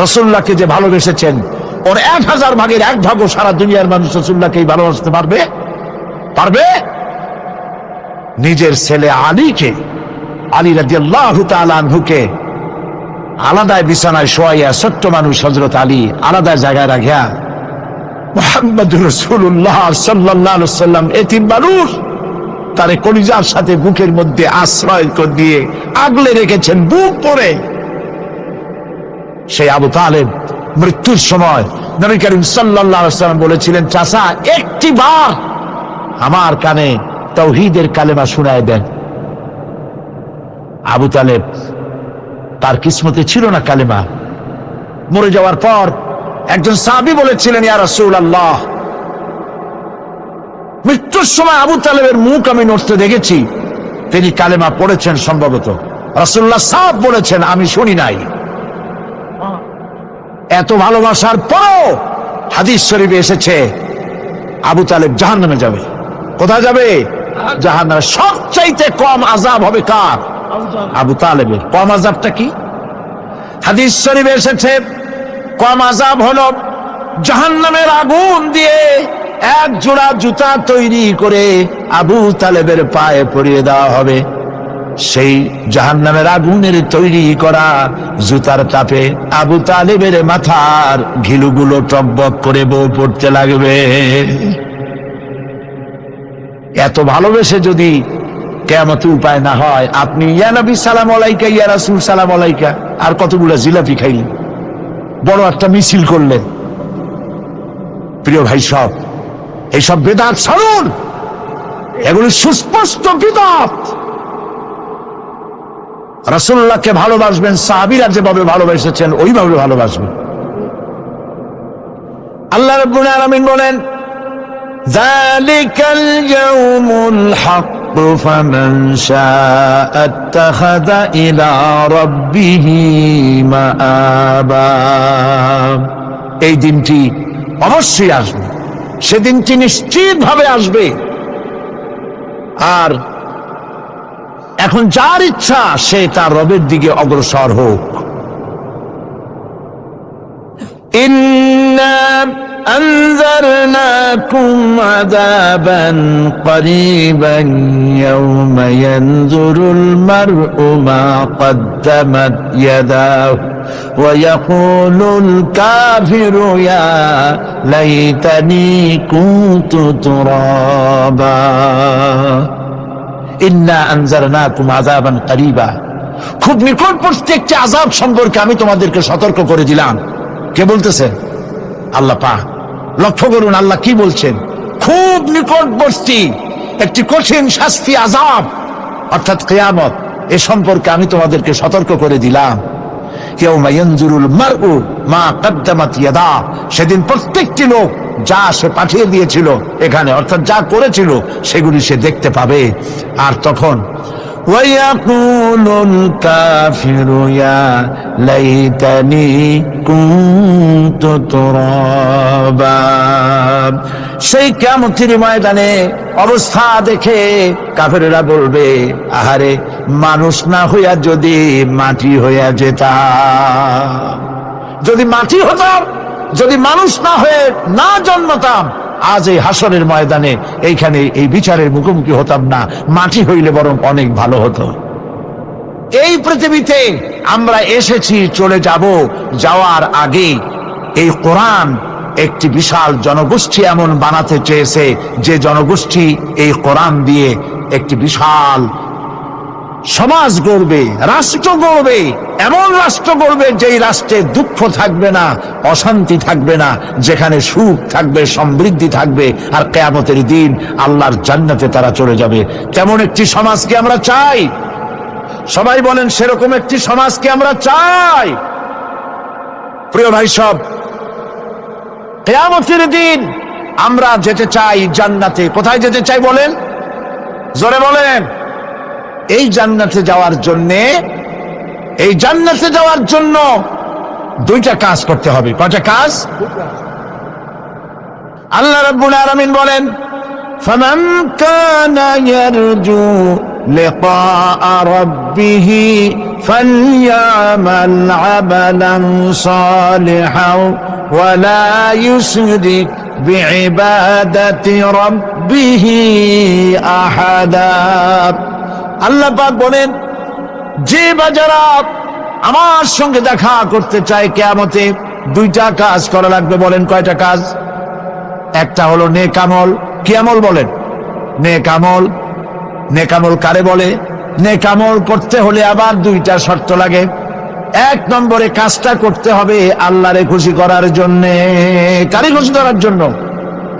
রাসূলুল্লাহকে যে ভালোবেসেছেন, ওর 1000 ভাগের 1 ভাগও সারা দুনিয়ার মানুষ রাসূলুল্লাহকেই ভালোবাসতে পারবে? পারবে? নিজের ছেলে আলীকে, আলী রাদিয়াল্লাহু তাআলা আনহুকে আলাদায় বিছানায় শোয়াইয়া, ছোট্ট মানুষ হযরত আলী আলাদা জায়গায় রাখিয়া মুহাম্মদুর রাসূলুল্লাহ সাল্লাল্লাহু আলাইহি ওয়াসাল্লাম এতিম মানুষ, তারে কলিজার সাথে বুকের মধ্যে আশ্রয় করে দিয়ে আগলে রেখেছেন বুক পরে। সেই আবু তালেব মৃত্যুর সময় নবী করিম সাল্লাল্লাহু আলাইহি ওয়াসাল্লাম বলেছিলেন, চাচা একটি বার আমার কানে তাওহীদের কালেমা শোনায় দেন। আবু তালেব, তার কিসমতে ছিল না কালেমা। মরে যাওয়ার পর একজন সাহাবী বলেছিলেন, ইয়া রাসূলুল্লাহ, মৃত্যুর সময় আবু তালেবের মুখ আমি নড়তে দেখেছি, তিনি কালেমা পড়েছেন সম্ভবত। রাসূলুল্লাহ সাহেব বলেছেন, আমি শুনি নাই। এত ভালোবাসার পরও হাদিস শরীফে এসেছে আবু তালেব জাহান্নামে যাবে। কোথায় যাবে? জাহান্নামে। সবচাইতে কম আযাব হবে কার? আবু তালেবের। কম আযাবটা কি? হাদিস শরীফে এসেছে কম আযাব হলো জাহান্নামের আগুন দিয়ে 1 জোড়া জুতা তৈরি করে আবু তালেবের পায়ে পরিয়ে দেওয়া হবে। সেই জাহান্নামের আগুনের তৈরি করা জুতার তাপে আবু তালেবের মাথার ঘিলুগুলো টকবক করে বউ পড়তে লাগবে। এত ভালোবেসে যদি কিয়ামতে উপায় না হয়, আপনি ইয়া নবী সালাম আলাইকা, ইয়া রাসূল সালাম আলাইকা, আর কতগুলো জিলাপি খাইলেন, বড় একটা মিছিল করলেন। প্রিয় ভাই সব, এইসব বিদআত ছাড়ুন, এগুলি সুস্পষ্ট বিদআত। রাসূলুল্লাহকে ভালোবাসবেন, সাহাবীরা যেভাবে ভালোবেসেছেন ওইভাবে ভালোবাসবেন। আল্লাহ রাব্বুল আলামিন বলেন, যালিকাল ইয়াউমুল হক ফামান শাআ আত্তাখাযা ইলা রাব্বিহি মাআবা। এই দিনটি অবশ্যই আসবে, সেদিনটি নিশ্চিতভাবে আসবে। আর এখন যার ইচ্ছা সে তার রবের দিকে অগ্রসর হোক। ইন্না আনজারনাকুম আযাবান করিবান ইয়াওমা ইয়ানজুরুল মার'উ মা কদ্দামাত ইয়াদাহু ওয়া ইয়াকুলুল কাফিরু ইয়া লাইতানি কুনতু তুরাবা। ইন্না আনজারনাকুম আযাবান করিবা, খুব নিকটবর্তী একটি আযাব সম্পর্কে আমি তোমাদেরকে সতর্ক করে দিলাম। কে বলতেছেন? আল্লাহ পাক। লক্ষ্য করুন আল্লাহ কি বলছেন। খুব নিকটবর্তী একটি কঠিন শাস্তি, আযাব, অর্থাৎ কিয়ামত, এ সম্পর্কে আমি তোমাদেরকে সতর্ক করে দিলাম। ইয়াউমা ইয়ানজুরুল মার'উ মা কদ্দামাত ইয়াদা, সেদিন প্রত্যেকটি লোক যা সে পাঠিয়ে দিয়েছিল এখানে, অর্থাৎ যা করেছিল সেগুলি সে দেখতে পাবে। আর তখন ওয়ায়াকুলুল কাফিরু ইয়া লাইতানি কুনতু তুরাবা। সেই কিয়ামতের ময়দানে অবস্থা দেখে কাফেররা বলবে, আহারে মানুষ না হইয়া যদি মাটি হইয়া যেতাম, যদি মাটি হতাম, যদি মানুষ না হয়ে না জন্মতাম, আজ এই হাসরের ময়দানে এইখানে এই বিচারের মুখোমুখি হতাম না, মাটি হইলে বরং অনেক ভালো হতো। এই পৃথিবীতে আমরা এসেছি, চলে যাব, যাওয়ার আগে এই কোরআন একটি বিশাল জনগোষ্ঠী এমন বানাতে চেয়েছে যে জনগোষ্ঠী এই কোরআন দিয়ে একটি বিশাল সমাজ গড়বে, রাষ্ট্র গড়বে, এমন রাষ্ট্র গড়বে যেই রাষ্ট্রে দুঃখ থাকবে না, অশান্তি থাকবে না, যেখানে সুখ থাকবে, সমৃদ্ধি থাকবে, আর কিয়ামতের দিন আল্লাহর জান্নাতে তারা চলে যাবে। তেমন একটি সমাজকে আমরা চাই। সবাই বলেন, সেরকম একটি সমাজকে আমরা চাই। প্রিয় ভাই সব, কিয়ামতের দিন আমরা যেতে চাই জান্নাতে। কোথায় যেতে চাই বলেন? জোরে বলেন। এই জান্নাতে যাওয়ার জন্যে এই জান্নাতে যাওয়ার জন্য দুইটা কাজ করতে হবে। কয়টা কাজ? আল্লাহ রাব্বুল আলামিন বলেন, ফামান কানা ইয়ারজু লিকাআ রাব্বিহি ফালইয়ামাল আমালান সালিহান ওয়া লা ইউশরিক বিইবাদাতি রাব্বিহি আহাদা। আল্লাহ পাক বলেন, যে বাজারা আমার সঙ্গে দেখা করতে চায় কিয়ামতে, দুইটা কাজ করা লাগবে। বলেন কয়টা কাজ? একটা হলো নেক আমল। কি আমল বলেন? নেক আমল। নেক আমল কারে বলে? নেক আমল করতে হলে আবার দুইটা শর্ত লাগে। এক নম্বরে কাজটা করতে হবে আল্লাহরে খুশি করার জন্য। কারে খুশি করার জন্য?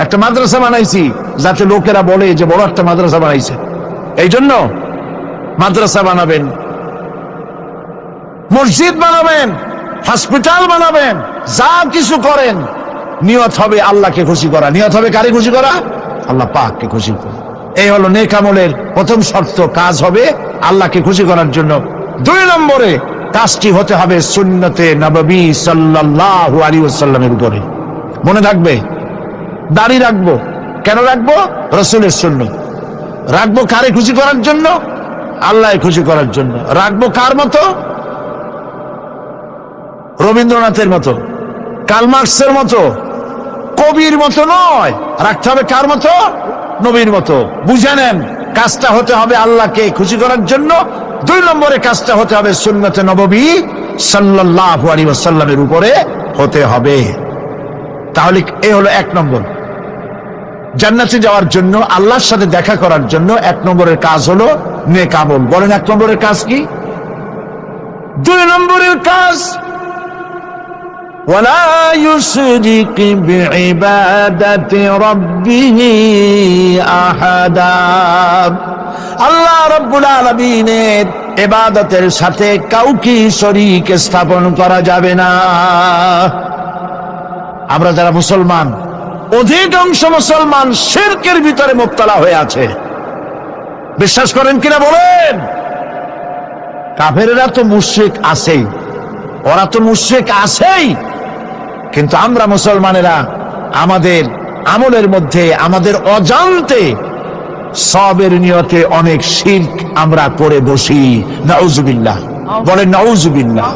একটা মাদ্রাসা বানাইছি যাতে লোকেরা বলে যে বড় একটা মাদ্রাসা বানাইছে, এই জন্য মাদ্রাসা বানাবেন, মসজিদ বানাবেন, হসপিটাল বানাবেন, যা কিছু করেন নিয়ত হবে আল্লাহকে খুশি করা। নিয়ত হবে কারে খুশি করা? আল্লাহ পাককে খুশি করা। এই হলো নেক আমলের প্রথম শর্ত। কাজ হবে আল্লাহকে খুশি করার জন্য। দুই নম্বরে কাজটি হতে হবে সুন্নতে নববী সাল্লাল্লাহু আলাইহি ওয়াসাল্লামের উপরে। মনে থাকবে, দাড়ি রাখবো। কেন রাখবো? রাসূলের সুন্নাত। রাখবো কারে খুশি করার জন্য? আল্লাহ খুশি করার জন্য। রাখবো কার মতো? রবীন্দ্রনাথের মতো, কার্ল মার্কসের মতো, কবির মতো নয়। রাখতে হবে কার মতো? নবীর মতো। বুঝে নেন, কাজটা হতে হবে আল্লাহকে খুশি করার জন্য। দুই নম্বরে কাজটা হতে হবে সুন্নতে নববী সাল্লাল্লাহু আলাইহি ওয়াসাল্লামের উপরে হতে হবে। তাহলে এই হলো এক নম্বর। জান্নাতে যাওয়ার জন্য, আল্লাহর সাথে দেখা করার জন্য এক নম্বরের কাজ হলো নেক আমল। বলেন এক নম্বরের কাজ কি? দুই নম্বরের কাজ ওয়ালা ইউশরিক বিইবাদাতি রাব্বিহি আহাদা। আল্লাহ রাব্বুল আলামিনের ইবাদতের সাথে কাউকে শরীক স্থাপন করা যাবে না। আমরা যারা মুসলমান, অধিকাংশ মুসলমান শিরকের ভিতরে মুবতালা হয়ে আছে। বিশ্বাস করেন কিনা বলেন? কাফেররা তো মুশরিক আছেই, ওরা তো মুশরিক আছেই, কিন্তু আমরা মুসলমানেরা আমাদের আমলের মধ্যে আমাদের অজান্তে সবের নিয়তে অনেক শিরক আমরা করে বসি। নাউজুবিল্লাহ। বলেন নাউজুবিল্লাহ।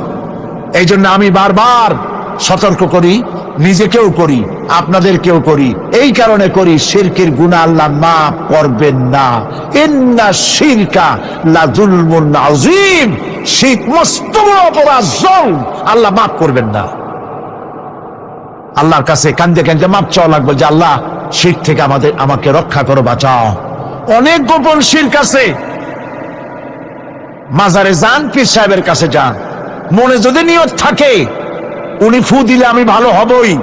এই জন্য আমি বারবার সতর্ক করি, নিজেকেও করি, আপনাদেরকেও করি। এই কারণে করি, শিরকের গুনাহ আল্লাহ মাফ করবেন না। ইন্না শিরকা লাযুলমুন আযীম। শিরক মস্ত বড় অপরাধ, জুলম, আল্লাহ মাফ করবেন না। আল্লাহর কাছে কান্দে কান্দে মাপ চাওয়া লাগবে যে আল্লাহ শিরক থেকে আমাকে রক্ষা করো, বাঁচাও। অনেক গোপন শিরক আছে। মাজারে যান, পীর সাহেবের কাছে যান, মনে যদি নিয়ত থাকে উনি ফু দিলে আমি ভালো হবই,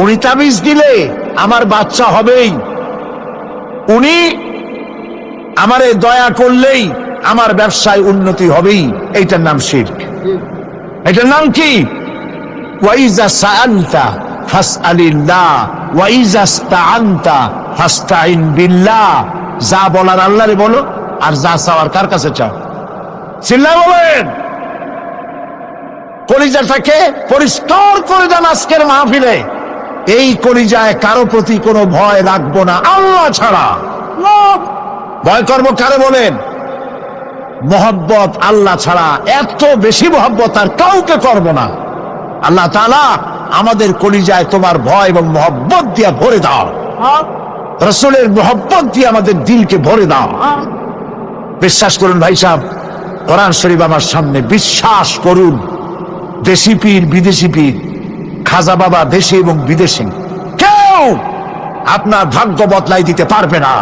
উনি তাবিজ দিলে আমার বাচ্চা হবেই, উনি আমারে দয়া করলেই আমার ব্যবসায় উন্নতি হবেই, এইটার নাম শিরক। এটার নাম কি? ওয়াইজা সাআলতা ফাসআলিল্লাহ ওয়াইজা ইসতাআনতা ফাসতাইন বিল্লাহ। যা বলার আল্লাহরে বলো, আর যা চাওয়ার কার কাছে চাও? চিল্লায় বলেন। কলিজাটাকে পরিষ্কার করে দেন আজকের মাহফিলে। এই কলিজায় কারো প্রতি কোনো ভয় রাখবো না আল্লাহ ছাড়া। ভয় করবো কারে বলেন? মহব্বত আল্লাহ ছাড়া, এত বেশি মহব্বত আর কাউকে করব না। আল্লাহ তাআলা আমাদের কলিজায় তোমার ভয় এবং মহব্বত দিয়ে ভরে দাও। রাসূলের মহব্বত দিয়ে আমাদের দিলকে ভরে দাও। বিশ্বাস করুন ভাই সাহেব, কোরআন শরীফ আমার সামনে, বিশ্বাস করুন। দেশি পীর, বিদেশি পীর, খাজা বাবা দেশি এবং বিদেশি, কেউ আপনার ভাগ্য বদলাই দিতে পারবে না।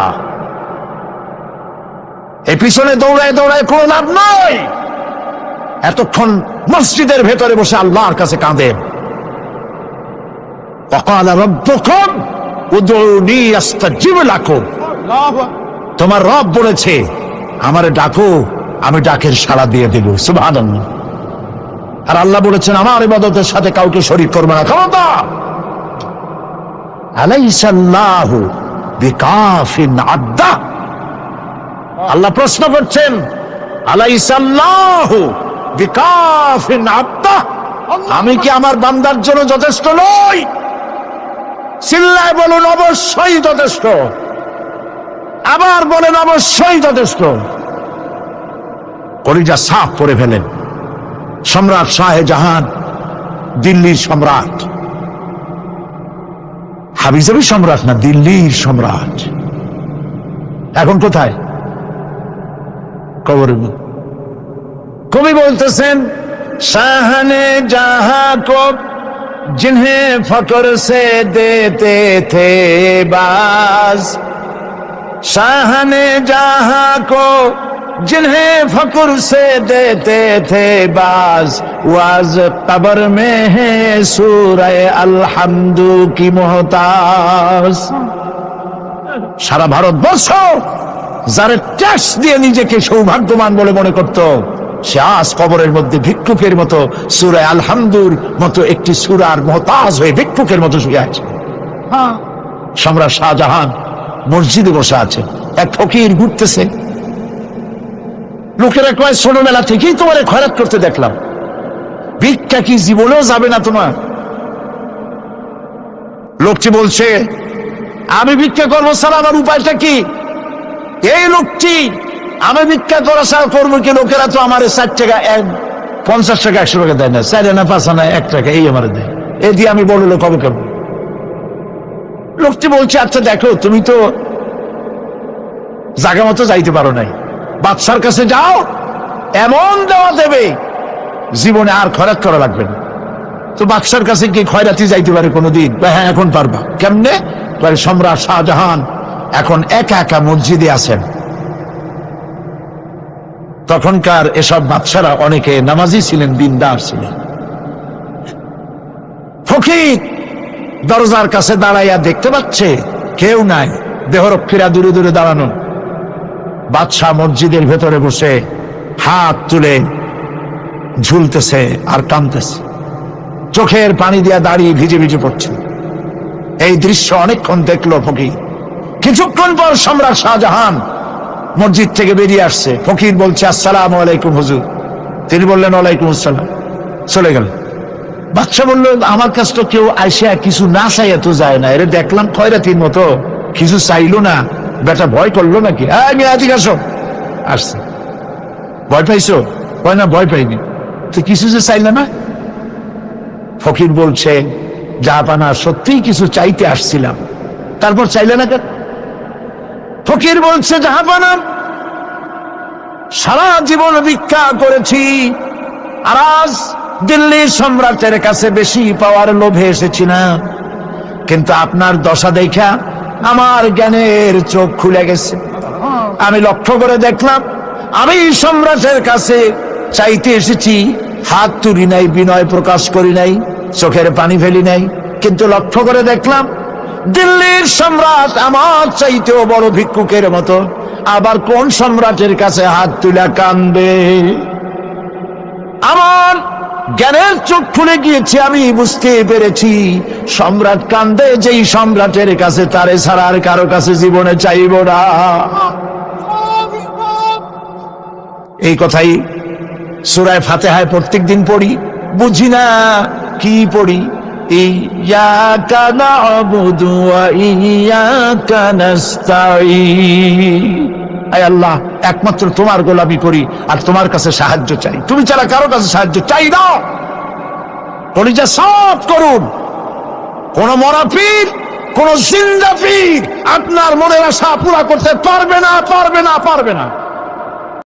এই পিছনে দৌড়ায় দৌড়ায় কোনো লাভ নাই। এতক্ষণ মসজিদের ভেতরে বসে আল্লাহর কাছে কাঁদেন। ওয়াকালা রাব্বুকুম উদউনি আস্তাজিব লাকুম। তোমার রব বলেছে আমারে ডাকো, আমি ডাকের সাড়া দিয়ে দেব। সুবহানাল্লাহ। আর আল্লাহ বলেছেন আমার ইবাদতের সাথে কাউকে শরীক করবে না। ক্ষমতা আলাইসাল্লাহু বিকাফিন আব্দা। আল্লাহ প্রশ্ন করছেন, আলাইসাল্লাহু বিকাফিন আব্দা, আমি কি আমার বান্দার জন্য যথেষ্ট নই? চিল্লায় বলুন অবশ্যই যথেষ্ট। আবার বলেন অবশ্যই যথেষ্ট। কলিজা সাফ করে ফেলেন। সম্রাট শাহজাহান, দিল্লির সম্রাট, হাবিজাবি সম্রাট না, দিল্লির সম্রাট, এখন কোথায়? কবরে। কবি বলতেছেন, শাহনে জাহাं को जिन्हें फक्र से देते थे बाज, शाहने जहां को जिन्हें फक्र से देते थे बाज, वाज कब्र में है सूरह अलहम्दु की मोहताज। সারা ভারতবর্ষ যারা ট্যাক্স দিয়ে নিজেকে সৌভাগ্যবান বলে মনে করত, সে আজ কবরের মধ্যে ভিক্ষুকের মতো সূরা আলহামদুর মতো একটি সূরার মুহতাজ হয়ে ভিক্ষুকের মতো শুয়ে আছে। সম্রাট শাহজাহান মসজিদে বসে আছে, এক ফকির ঘুরতেছে। লোকেরা কয়, ছোটবেলা থেকেই তোমার খয়রাত করতে দেখলাম, ভিক্ষা কি জীবনেও যাবে না তোমার? লোকটি বলছে, আমি ভিক্ষা করবো ছাড়া আমার উপায়টা কি? এই লোকটি, আমি ভিক্ষা করা ছাড়া করবো কি? লোকেরা তো আমার 60 টাকা, 50 টাকা, 100 টাকা দেয় না, 4 আনা 5 আনা 1 টাকা এই আমার দেয়, এ দিয়ে আমি বড় লোক হবো কেমন? লোকটি বলছে, আচ্ছা দেখো, তুমি তো জায়গা মতো যাইতে পারো নাই, বাদশার কাছে যাও, এমন দেওয়া দেবে জীবনে আর খয়রাত করা লাগবে না। তো বাদশার কাছে কি খয়রাতি যাইতে পারে কোনোদিন? হ্যাঁ, এখন পারবা। কেমনে? সম্রাট শাহজাহান এখন একা একা মসজিদে আছেন। তখনকার এসব বাদশারা অনেকে নামাজি ছিলেন, দিনদার ছিলেন। ফকির দরজার কাছে দাঁড়াইয়া দেখতে পাচ্ছে কেউ নাই, দেহরক্ষীরা দূরে দূরে দাঁড়ানো। বাদশাহ মসজিদের ভেতরে বসে হাত তুলে ঝুলতেছে আর কাঁদতেছে, চোখের পানি দিয়া দাঁড়িয়ে ভিজে ভিজে পড়ছে। এই দৃশ্য অনেকক্ষণ দেখলো ফকির। কিছুক্ষণ পর সম্রাট শাহজাহান মসজিদ থেকে বেরিয়ে আসছে। ফকির বলছে, আসসালামু আলাইকুম হুজুর। তিনি বললেন, ওয়ালাইকুম আসসালাম, চলে গেল। বাদশা বলল, আমার কাছে তো কেউ আইসা কিছু না চাইয়া তো যায় না, এরা দেখলাম খয়রাতির মতো কিছু চাইলো না, বেটা ভয় করলো নাকি? আমি আজকে আসছে, ভয় পাইছো? হয় না, ভয় পাইনি তো, কিছু যে চাইলে না। ফকির বলছে, জাহাপানা, সত্যিই কিছু চাইতে আসছিলাম, তারপর চাইলে না কেন? ফকির বলছে, জাহাপানা, সারা জীবন ভিক্ষা করেছি, আর আজ দিল্লির সম্রাটের কাছে বেশি পাওয়ার লোভে এসেছি না, কিন্তু আপনার দশা দেখা আমার জ্ঞানের চোখ খুলে গেছে। আমি লক্ষ্য করে দেখলাম, আমি সম্রাটের কাছে চাইতে এসেছি, হাত তুলি নাই, বিনয় প্রকাশ করি নাই, চোখের পানি ফেলি নাই, কিন্তু লক্ষ্য করে দেখলাম দিল্লির সম্রাট আমার চাইতেও বড় ভিক্ষুকের মতো। আবার কোন সম্রাটের কাছে হাত তুলে কাঁদবে? আমার জ্ঞানের চোখ খুলে গিয়েছে, আমি বুঝতে পেরেছি সম্রাট কান্দে যেই সম্রাটের কাছে, তারে ছাড়া আর কারো কাছে জীবনে চাইব না। এই কথাই সূরা ফাতিহায় প্রত্যেক দিন পড়ি, বুঝি না কি পড়ি? ইয়াকা না'বুদু ওয়া ইয়াকা নাস্তাঈন। আয় আল্লাহ, একমাত্র তোমার গোলামি করি আর তোমার কাছে সাহায্য চাই, তুমি ছাড়া কারো কাছে সাহায্য চাই না। কলিজা সাফ করুন। কোন মরা পীর, কোন জিন্দা পীর আপনার মনের আশা পুরা করতে পারবে না, পারবে না, পারবে না।